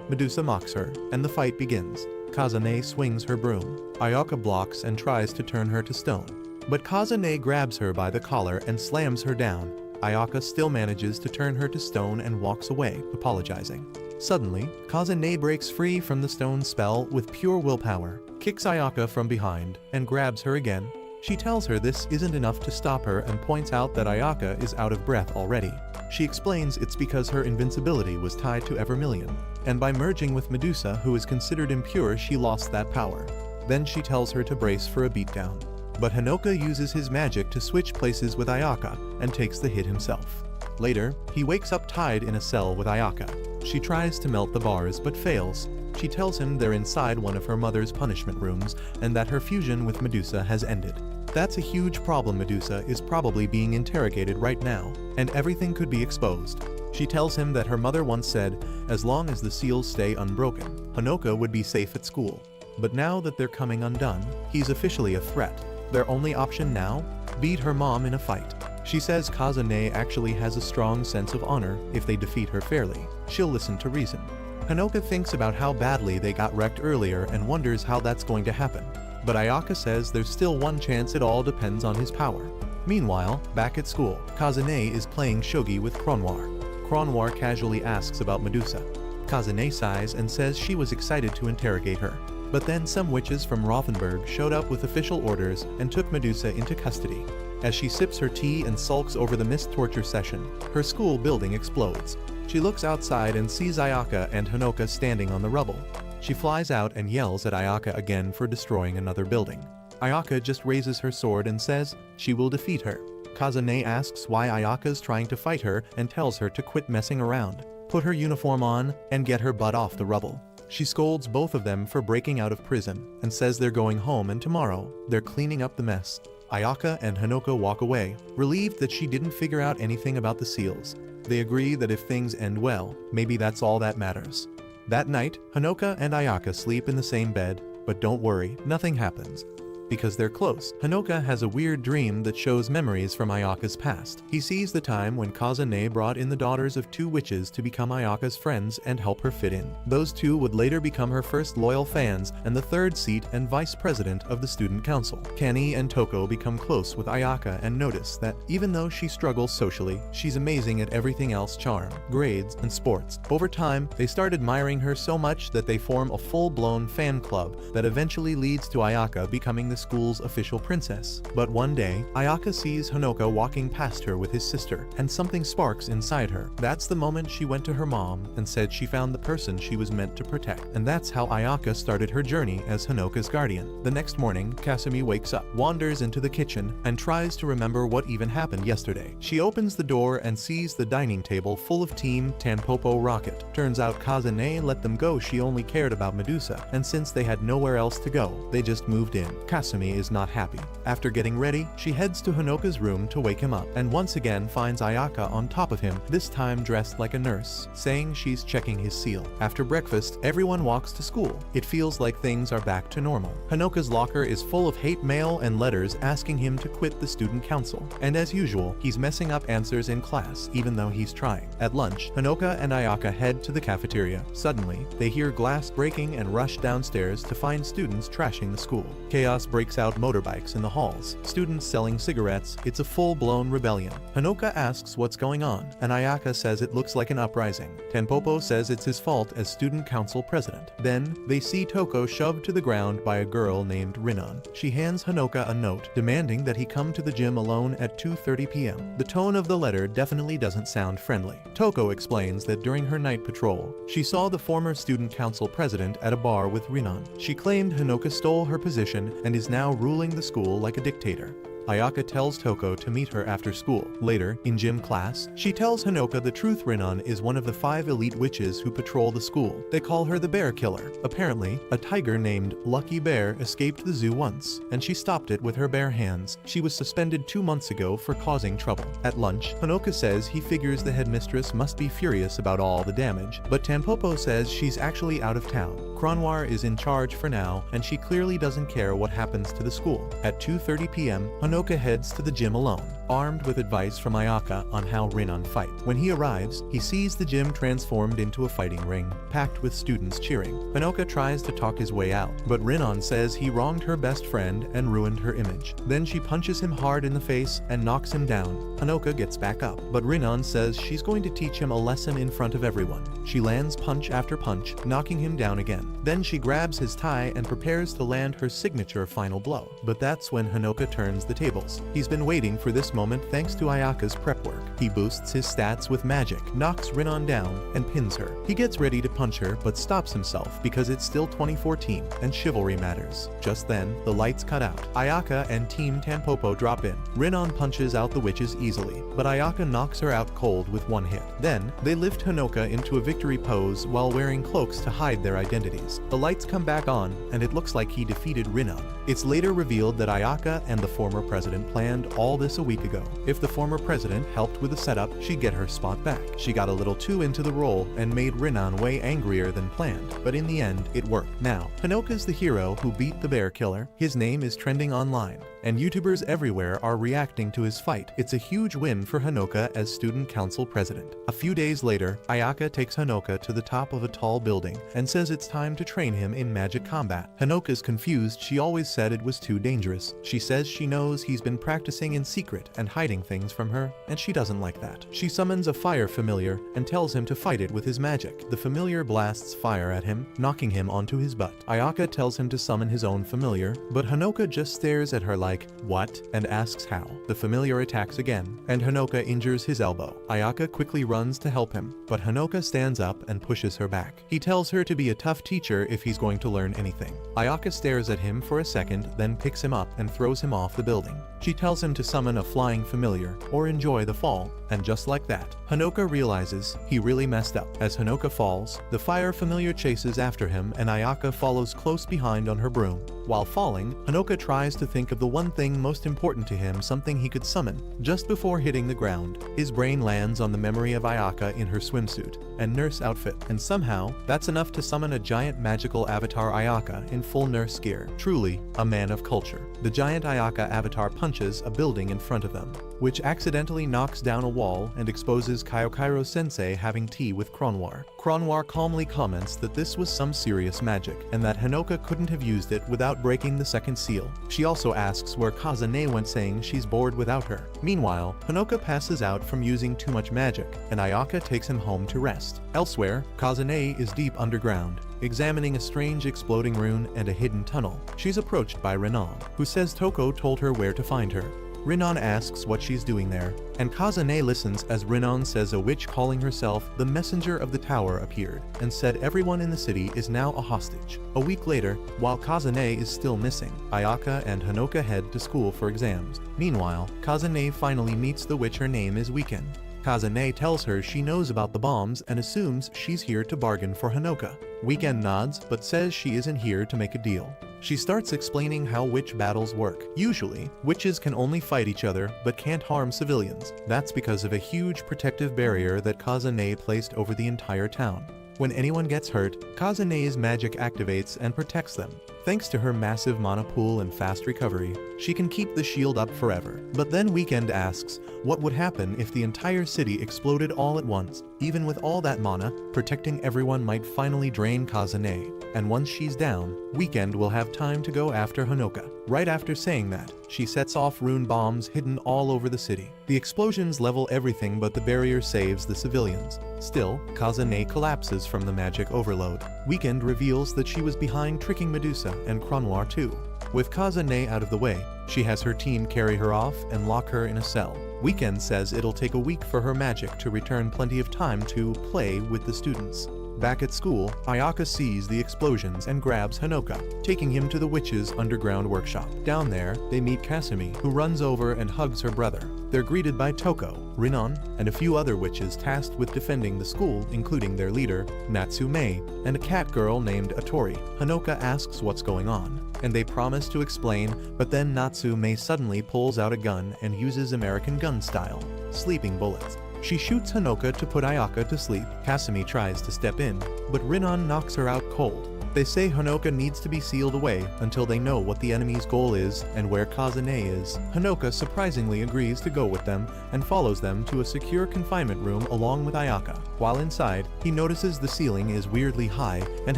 Medusa mocks her, and the fight begins. Kazane swings her broom. Ayaka blocks and tries to turn her to stone. But Kazane grabs her by the collar and slams her down. Ayaka still manages to turn her to stone and walks away, apologizing. Suddenly, Kazane breaks free from the stone spell with pure willpower, kicks Ayaka from behind, and grabs her again. She tells her this isn't enough to stop her and points out that Ayaka is out of breath already. She explains it's because her invincibility was tied to Evermillion, and by merging with Medusa, who is considered impure, she lost that power. Then she tells her to brace for a beatdown. But Hanoka uses his magic to switch places with Ayaka and takes the hit himself. Later, he wakes up tied in a cell with Ayaka. She tries to melt the bars but fails. She tells him they're inside one of her mother's punishment rooms and that her fusion with Medusa has ended. That's a huge problem. Medusa is probably being interrogated right now, and everything could be exposed. She tells him that her mother once said, as long as the seals stay unbroken, Hanoka would be safe at school. But now that they're coming undone, he's officially a threat. Their only option now? Beat her mom in a fight. She says Kazane actually has a strong sense of honor. If they defeat her fairly, she'll listen to reason. Hanoka thinks about how badly they got wrecked earlier and wonders how that's going to happen. But Ayaka says there's still one chance. It all depends on his power. Meanwhile, back at school, Kazane is playing shogi with Cronwar. Cronwar casually asks about Medusa. Kazane sighs and says she was excited to interrogate her. But then some witches from Rothenburg showed up with official orders and took Medusa into custody. As she sips her tea and sulks over the missed torture session, her school building explodes. She looks outside and sees Ayaka and Hanoka standing on the rubble. She flies out and yells at Ayaka again for destroying another building. Ayaka just raises her sword and says she will defeat her. Kazane asks why Ayaka's trying to fight her and tells her to quit messing around, put her uniform on, and get her butt off the rubble. She scolds both of them for breaking out of prison and says they're going home and tomorrow they're cleaning up the mess. Ayaka and Hanoka walk away, relieved that she didn't figure out anything about the seals. They agree that if things end well, maybe that's all that matters. That night, Hanoka and Ayaka sleep in the same bed, but don't worry, nothing happens. Because they're close, Hanoka has a weird dream that shows memories from Ayaka's past. He sees the time when Kazane brought in the daughters of two witches to become Ayaka's friends and help her fit in. Those two would later become her first loyal fans and the third seat and vice president of the student council. Kani and Toko become close with Ayaka and notice that even though she struggles socially, she's amazing at everything else: charm, grades, and sports. Over time, they start admiring her so much that they form a full-blown fan club that eventually leads to Ayaka becoming the school's official princess. But one day, Ayaka sees Hanoka walking past her with his sister, and something sparks inside her. That's the moment she went to her mom and said she found the person she was meant to protect. And that's how Ayaka started her journey as Hanoka's guardian. The next morning, Kasumi wakes up, wanders into the kitchen, and tries to remember what even happened yesterday. She opens the door and sees the dining table full of Team Tanpopo Rocket. Turns out Kazane let them go. She only cared about Medusa, and since they had nowhere else to go, they just moved in. Kasumi is not happy. After getting ready, she heads to Hanoka's room to wake him up, and once again finds Ayaka on top of him, this time dressed like a nurse, saying she's checking his seal. After breakfast, everyone walks to school. It feels like things are back to normal. Hanoka's locker is full of hate mail and letters asking him to quit the student council, and as usual, he's messing up answers in class even though he's trying. At lunch, Hanoka and Ayaka head to the cafeteria. Suddenly, they hear glass breaking and rush downstairs to find students trashing the school. Chaos breaks out: motorbikes in the halls, students selling cigarettes. It's a full-blown rebellion. Hanoka asks what's going on, and Ayaka says it looks like an uprising. Tanpopo says it's his fault as student council president. Then, they see Toko shoved to the ground by a girl named Rinon. She hands Hanoka a note demanding that he come to the gym alone at 2:30 p.m. The tone of the letter definitely doesn't sound friendly. Toko explains that during her night patrol, she saw the former student council president at a bar with Rinon. She claimed Hanoka stole her position and is now ruling the school like a dictator. Ayaka tells Toko to meet her after school. Later, in gym class, she tells Hanoka the truth. Rinon is one of the 5 elite witches who patrol the school. They call her the Bear Killer. Apparently, a tiger named Lucky Bear escaped the zoo once, and she stopped it with her bare hands. She was suspended 2 months ago for causing trouble. At lunch, Hanoka says he figures the headmistress must be furious about all the damage, but Tanpopo says she's actually out of town. Cronwar is in charge for now, and she clearly doesn't care what happens to the school. At 2:30 p.m., Hanoka heads to the gym alone, armed with advice from Ayaka on how Rinon fight. When he arrives, he sees the gym transformed into a fighting ring, packed with students cheering. Hanoka tries to talk his way out, but Rinon says he wronged her best friend and ruined her image. Then she punches him hard in the face and knocks him down. Hanoka gets back up, but Rinon says she's going to teach him a lesson in front of everyone. She lands punch after punch, knocking him down again. Then she grabs his tie and prepares to land her signature final blow. But that's when Hanoka turns the tables. He's been waiting for this moment thanks to Ayaka's prep work. He boosts his stats with magic, knocks Rinon down, and pins her. He gets ready to punch her but stops himself because it's still 2014 and chivalry matters. Just then, the lights cut out. Ayaka and Team Tampopo drop in. Rinon punches out the witches easily, but Ayaka knocks her out cold with one hit. Then, they lift Hanoka into a victory pose while wearing cloaks to hide their identities. The lights come back on, and it looks like he defeated Rinon. It's later revealed that Ayaka and the former president planned all this a week ago. If the former president helped with the setup, she'd get her spot back. She got a little too into the role and made Rinon way angrier than planned, but in the end, it worked. Now, Hanoka's the hero who beat the bear killer. His name is trending online, and YouTubers everywhere are reacting to his fight. It's a huge win for Hanoka as student council president. A few days later, Ayaka takes Hanoka to the top of a tall building and says it's time to train him in magic combat. Hanoka's confused. She always said it was too dangerous. She says she knows he's been practicing in secret and hiding things from her, and she doesn't like that. She summons a fire familiar and tells him to fight it with his magic. The familiar blasts fire at him, knocking him onto his butt. Ayaka tells him to summon his own familiar, but Hanoka just stares at her like, "What?" and asks how. The familiar attacks again, and Hanoka injures his elbow. Ayaka quickly runs to help him, but Hanoka stands up and pushes her back. He tells her to be a tough teacher if he's going to learn anything. Ayaka stares at him for a second, then picks him up and throws him off the building. She tells him to summon a flying familiar or enjoy the fall, and just like that, Hanoka realizes he really messed up. As Hanoka falls, the fire familiar chases after him and Ayaka follows close behind on her broom. While falling, Hanoka tries to think of the one thing most important to him, something he could summon. Just before hitting the ground, his brain lands on the memory of Ayaka in her swimsuit and nurse outfit, and somehow, that's enough to summon a giant magical avatar Ayaka in full nurse gear. Truly, a man of culture. The giant Ayaka avatar punches a building in front of them, which accidentally knocks down a wall and exposes Kaiokairo sensei having tea with Cronwar. Cronwar calmly comments that this was some serious magic, and that Hanoka couldn't have used it without breaking the second seal. She also asks where Kazane went, saying she's bored without her. Meanwhile, Hanoka passes out from using too much magic, and Ayaka takes him home to rest. Elsewhere, Kazane is deep underground, examining a strange exploding rune and a hidden tunnel. She's approached by Rinon, who says Toko told her where to find her. Rinon asks what she's doing there, and Kazane listens as Rinon says a witch calling herself the Messenger of the Tower appeared and said everyone in the city is now a hostage. A week later, while Kazane is still missing, Ayaka and Hanoka head to school for exams. Meanwhile, Kazane finally meets the witch. Her name is Weekend. Kazane tells her she knows about the bombs and assumes she's here to bargain for Hanoka. Weekend nods but says she isn't here to make a deal. She starts explaining how witch battles work. Usually, witches can only fight each other but can't harm civilians. That's because of a huge protective barrier that Kazane placed over the entire town. When anyone gets hurt, Kazane's magic activates and protects them. Thanks to her massive mana pool and fast recovery, she can keep the shield up forever. But then Weekend asks, what would happen if the entire city exploded all at once? Even with all that mana, protecting everyone might finally drain Kazane, and once she's down, Weekend will have time to go after Hanoka. Right after saying that, she sets off rune bombs hidden all over the city. The explosions level everything but the barrier saves the civilians. Still, Kazane collapses from the magic overload. Weekend reveals that she was behind tricking Medusa and Cronwar too. With Kazane out of the way, she has her team carry her off and lock her in a cell. Weekend says it'll take a week for her magic to return, plenty of time to play with the students. Back at school, Ayaka sees the explosions and grabs Hanoka, taking him to the witch's underground workshop. Down there, they meet Kasumi, who runs over and hugs her brother. They're greeted by Toko, Rinon, and a few other witches tasked with defending the school, including their leader, Natsume, and a cat girl named Atori. Hanoka asks what's going on, and they promise to explain, but then Natsume suddenly pulls out a gun and uses American gun style, sleeping bullets. She shoots Hanoka to put Ayaka to sleep. Kasumi tries to step in, but Rinon knocks her out cold. They say Hanoka needs to be sealed away until they know what the enemy's goal is and where Kazane is. Hanoka surprisingly agrees to go with them and follows them to a secure confinement room along with Ayaka. While inside, he notices the ceiling is weirdly high and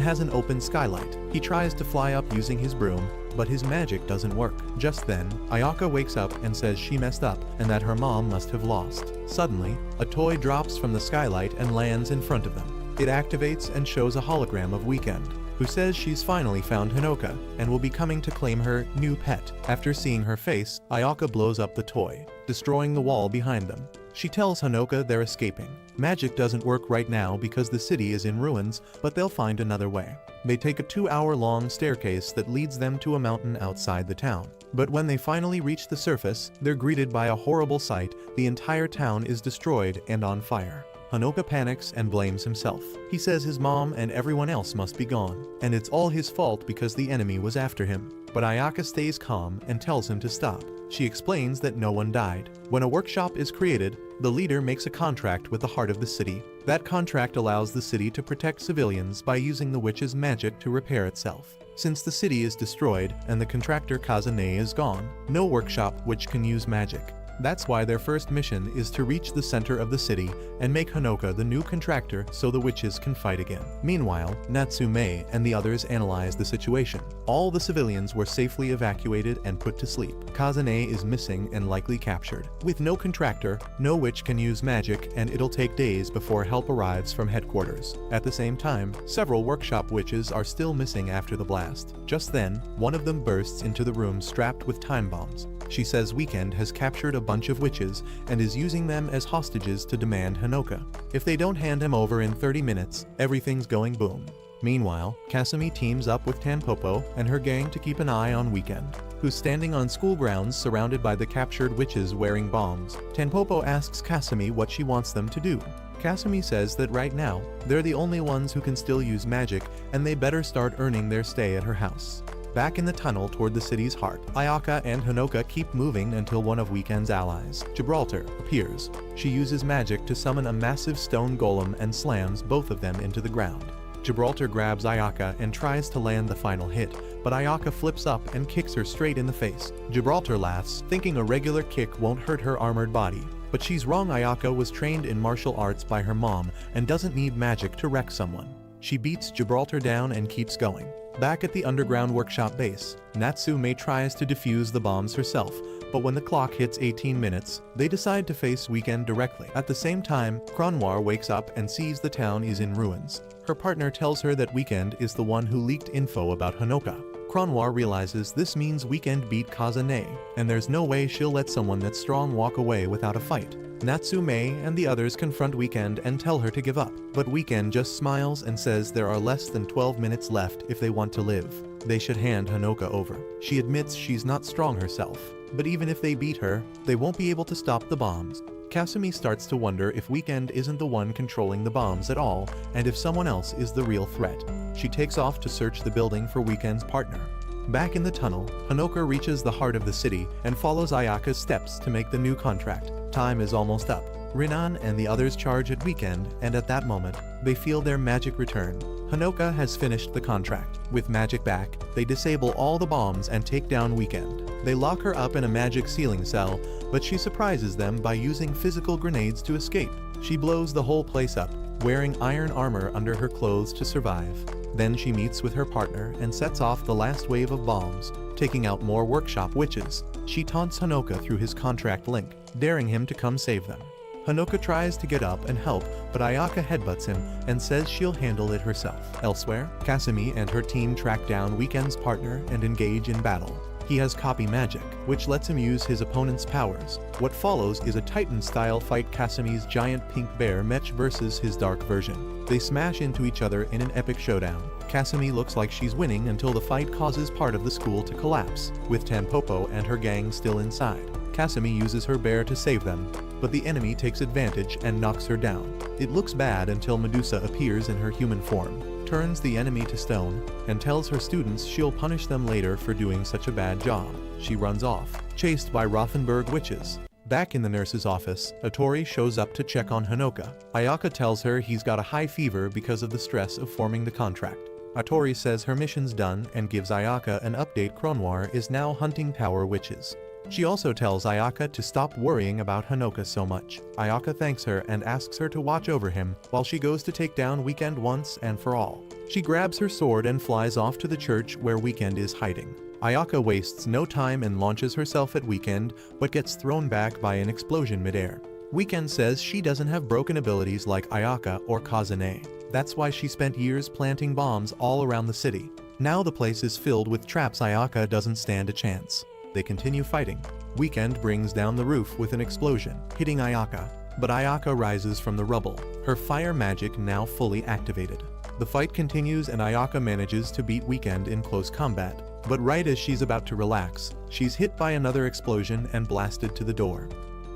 has an open skylight. He tries to fly up using his broom, but his magic doesn't work. Just then, Ayaka wakes up and says she messed up and that her mom must have lost. Suddenly, a toy drops from the skylight and lands in front of them. It activates and shows a hologram of Weekend. who says she's finally found Hanoka and will be coming to claim her new pet. After seeing her face, Ayaka blows up the toy, destroying the wall behind them. She tells Hanoka they're escaping. Magic doesn't work right now because the city is in ruins, but they'll find another way. They take a 2-hour-long staircase that leads them to a mountain outside the town. But when they finally reach the surface, they're greeted by a horrible sight. The entire town is destroyed and on fire. Hanoka panics and blames himself. He says his mom and everyone else must be gone, and it's all his fault because the enemy was after him. But Ayaka stays calm and tells him to stop. She explains that no one died. When a workshop is created, the leader makes a contract with the heart of the city. That contract allows the city to protect civilians by using the witch's magic to repair itself. Since the city is destroyed and the contractor Kazane is gone, no workshop witch can use magic. That's why their first mission is to reach the center of the city and make Hanoka the new contractor so the witches can fight again. Meanwhile, Natsume and the others analyze the situation. All the civilians were safely evacuated and put to sleep. Kazane is missing and likely captured. With no contractor, no witch can use magic, and it'll take days before help arrives from headquarters. At the same time, several workshop witches are still missing after the blast. Just then, one of them bursts into the room strapped with time bombs. She says Weekend has captured a bunch of witches and is using them as hostages to demand Hanoka. If they don't hand him over in 30 minutes, everything's going boom. Meanwhile, Kasumi teams up with Tanpopo and her gang to keep an eye on Weekend, who's standing on school grounds surrounded by the captured witches wearing bombs. Tanpopo asks Kasumi what she wants them to do. Kasumi says that right now, they're the only ones who can still use magic and they better start earning their stay at her house. Back in the tunnel toward the city's heart, Ayaka and Hanoka keep moving until one of Weekend's allies, Gibraltar, appears. She uses magic to summon a massive stone golem and slams both of them into the ground. Gibraltar grabs Ayaka and tries to land the final hit, but Ayaka flips up and kicks her straight in the face. Gibraltar laughs, thinking a regular kick won't hurt her armored body. But she's wrong. Ayaka was trained in martial arts by her mom and doesn't need magic to wreck someone. She beats Gibraltar down and keeps going. Back at the underground workshop base, Natsume tries to defuse the bombs herself, but when the clock hits 18 minutes, they decide to face Weekend directly. At the same time, Cronwar wakes up and sees the town is in ruins. Her partner tells her that Weekend is the one who leaked info about Hanoka. Cronwar realizes this means Weekend beat Kazane, and there's no way she'll let someone that strong walk away without a fight. Natsume and the others confront Weekend and tell her to give up, but Weekend just smiles and says there are less than 12 minutes left if they want to live. They should hand Hanoka over. She admits she's not strong herself, but even if they beat her, they won't be able to stop the bombs. Kasumi starts to wonder if Weekend isn't the one controlling the bombs at all, and if someone else is the real threat. She takes off to search the building for Weekend's partner. Back in the tunnel, Hanoka reaches the heart of the city and follows Ayaka's steps to make the new contract. Time is almost up. Rinan and the others charge at Weekend, and at that moment, they feel their magic return. Hanoka has finished the contract. With magic back, they disable all the bombs and take down Weekend. They lock her up in a magic ceiling cell, but she surprises them by using physical grenades to escape. She blows the whole place up, wearing iron armor under her clothes to survive. Then she meets with her partner and sets off the last wave of bombs, taking out more workshop witches. She taunts Hanoka through his contract link, daring him to come save them. Hanoka tries to get up and help, but Ayaka headbutts him and says she'll handle it herself. Elsewhere, Kasumi and her team track down Weekend's partner and engage in battle. He has copy magic, which lets him use his opponent's powers. What follows is a Titan-style fight. Kasumi's giant pink bear mech versus his dark version. They smash into each other in an epic showdown. Kasumi looks like she's winning until the fight causes part of the school to collapse, with Tanpopo and her gang still inside. Kasumi uses her bear to save them, but the enemy takes advantage and knocks her down. It looks bad until Medusa appears in her human form, turns the enemy to stone, and tells her students she'll punish them later for doing such a bad job. She runs off, chased by Rothenburg witches. Back in the nurse's office, Atori shows up to check on Hanoka. Ayaka tells her he's got a high fever because of the stress of forming the contract. Atori says her mission's done and gives Ayaka an update. Cronwar is now hunting tower witches. She also tells Ayaka to stop worrying about Hanoka so much. Ayaka thanks her and asks her to watch over him while she goes to take down Weekend once and for all. She grabs her sword and flies off to the church where Weekend is hiding. Ayaka wastes no time and launches herself at Weekend, but gets thrown back by an explosion midair. Weekend says she doesn't have broken abilities like Ayaka or Kazane. That's why she spent years planting bombs all around the city. Now the place is filled with traps. Ayaka doesn't stand a chance. They continue fighting. Weekend brings down the roof with an explosion, hitting Ayaka. But Ayaka rises from the rubble, her fire magic now fully activated. The fight continues and Ayaka manages to beat Weekend in close combat. But right as she's about to relax, she's hit by another explosion and blasted to the door.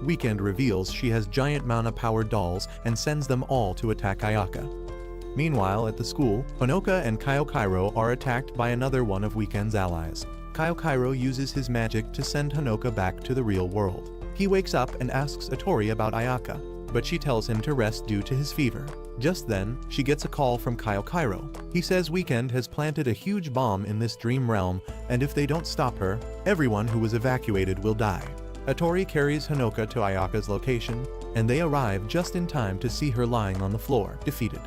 Weekend reveals she has giant mana-powered dolls and sends them all to attack Ayaka. Meanwhile, at the school, Honoka and Kaiokairo are attacked by another one of Weekend's allies. Kaiokairo uses his magic to send Honoka back to the real world. He wakes up and asks Otori about Ayaka, but she tells him to rest due to his fever. Just then, she gets a call from Kaiokairo. He says Weekend has planted a huge bomb in this dream realm, and if they don't stop her, everyone who was evacuated will die. Otori carries Honoka to Ayaka's location, and they arrive just in time to see her lying on the floor, defeated.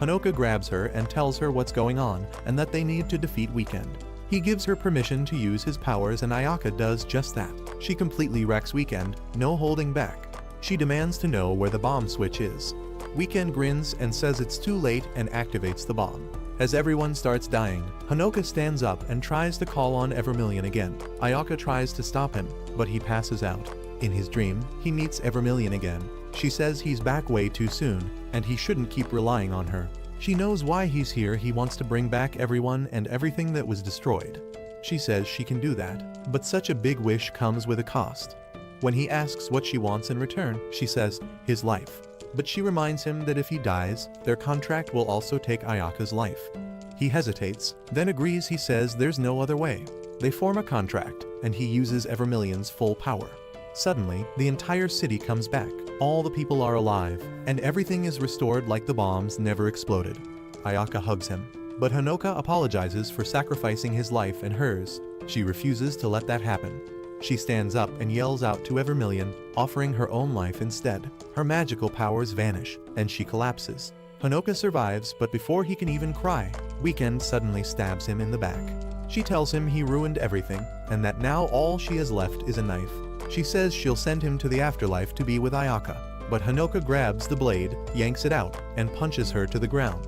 Honoka grabs her and tells her what's going on and that they need to defeat Weekend. He gives her permission to use his powers and Ayaka does just that. She completely wrecks Weekend, no holding back. She demands to know where the bomb switch is. Weekend grins and says it's too late and activates the bomb. As everyone starts dying, Honoka stands up and tries to call on Evermillion again. Ayaka tries to stop him, but he passes out. In his dream, he meets Evermillion again. She says he's back way too soon, and he shouldn't keep relying on her. She knows why he's here. He wants to bring back everyone and everything that was destroyed. She says she can do that, but such a big wish comes with a cost. When he asks what she wants in return, she says, his life. But she reminds him that if he dies, their contract will also take Ayaka's life. He hesitates, then agrees. He says there's no other way. They form a contract, and he uses Evermillion's full power. Suddenly, the entire city comes back. All the people are alive, and everything is restored like the bombs never exploded. Ayaka hugs him, but Honoka apologizes for sacrificing his life and hers. She refuses to let that happen. She stands up and yells out to Evermillion, offering her own life instead. Her magical powers vanish, and she collapses. Honoka survives, but before he can even cry, Weekend suddenly stabs him in the back. She tells him he ruined everything, and that now all she has left is a knife. She says she'll send him to the afterlife to be with Ayaka, but Honoka grabs the blade, yanks it out, and punches her to the ground.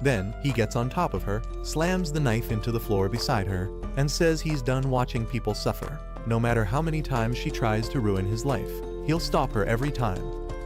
Then, he gets on top of her, slams the knife into the floor beside her, and says he's done watching people suffer. No matter how many times she tries to ruin his life, he'll stop her every time.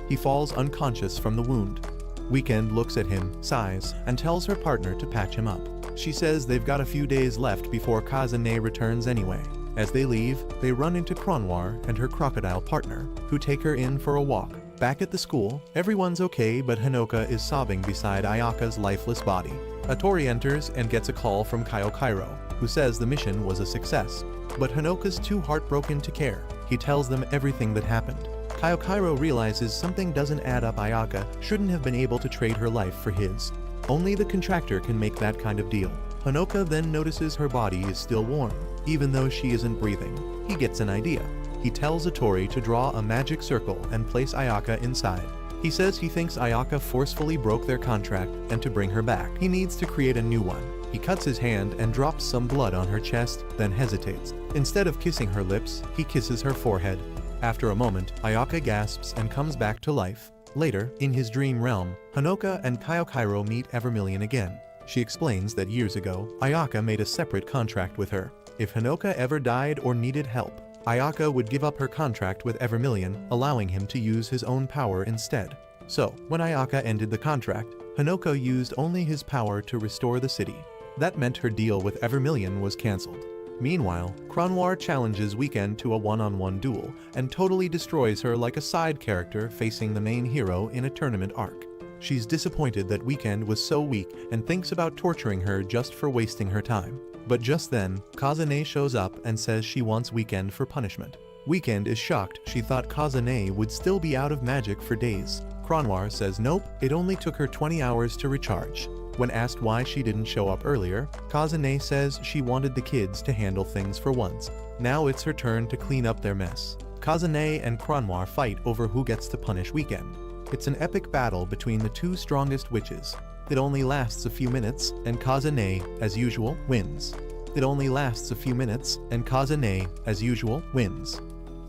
He falls unconscious from the wound. Weekend looks at him, sighs, and tells her partner to patch him up. She says they've got a few days left before Kazane returns anyway. As they leave, they run into Kronwar and her crocodile partner, who take her in for a walk. Back at the school, everyone's okay, but Honoka is sobbing beside Ayaka's lifeless body. Otori enters and gets a call from Kaiokairo, who says the mission was a success. But Honoka's too heartbroken to care. He tells them everything that happened. Kaiokairo realizes something doesn't add up. Ayaka shouldn't have been able to trade her life for his. Only the contractor can make that kind of deal. Honoka then notices her body is still warm, even though she isn't breathing. He gets an idea. He tells Otori to draw a magic circle and place Ayaka inside. He says he thinks Ayaka forcefully broke their contract and to bring her back, he needs to create a new one. He cuts his hand and drops some blood on her chest, then hesitates. Instead of kissing her lips, he kisses her forehead. After a moment, Ayaka gasps and comes back to life. Later, in his dream realm, Honoka and Kaiokairo meet Evermillion again. She explains that years ago, Ayaka made a separate contract with her. If Honoka ever died or needed help, Ayaka would give up her contract with Evermillion, allowing him to use his own power instead. So, when Ayaka ended the contract, Honoka used only his power to restore the city. That meant her deal with Evermillion was cancelled. Meanwhile, Kronwar challenges Weekend to a one-on-one duel and totally destroys her like a side character facing the main hero in a tournament arc. She's disappointed that Weekend was so weak and thinks about torturing her just for wasting her time. But just then, Kazane shows up and says she wants Weekend for punishment. Weekend is shocked. She thought Kazane would still be out of magic for days. Kronwar says nope, it only took her 20 hours to recharge. When asked why she didn't show up earlier, Kazane says she wanted the kids to handle things for once. Now it's her turn to clean up their mess. Kazane and Kronwar fight over who gets to punish Weekend. It's an epic battle between the two strongest witches. It only lasts a few minutes, and Kazane, as usual, wins. It only lasts a few minutes, and Kazane, as usual, wins.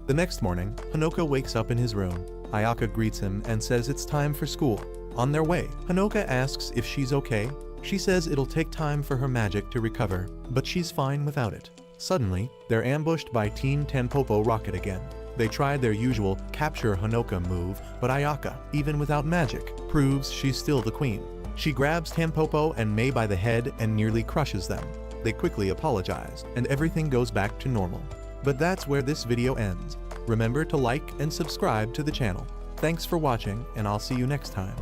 The next morning, Honoka wakes up in his room. Ayaka greets him and says it's time for school. On their way, Hanoka asks if she's okay. She says it'll take time for her magic to recover, but she's fine without it. Suddenly, they're ambushed by Team Tenpopo Rocket again. They tried their usual capture Hanoka move, but Ayaka, even without magic, proves she's still the queen. She grabs Tenpopo and Mei by the head and nearly crushes them. They quickly apologize, and everything goes back to normal. But that's where this video ends. Remember to like and subscribe to the channel. Thanks for watching, and I'll see you next time.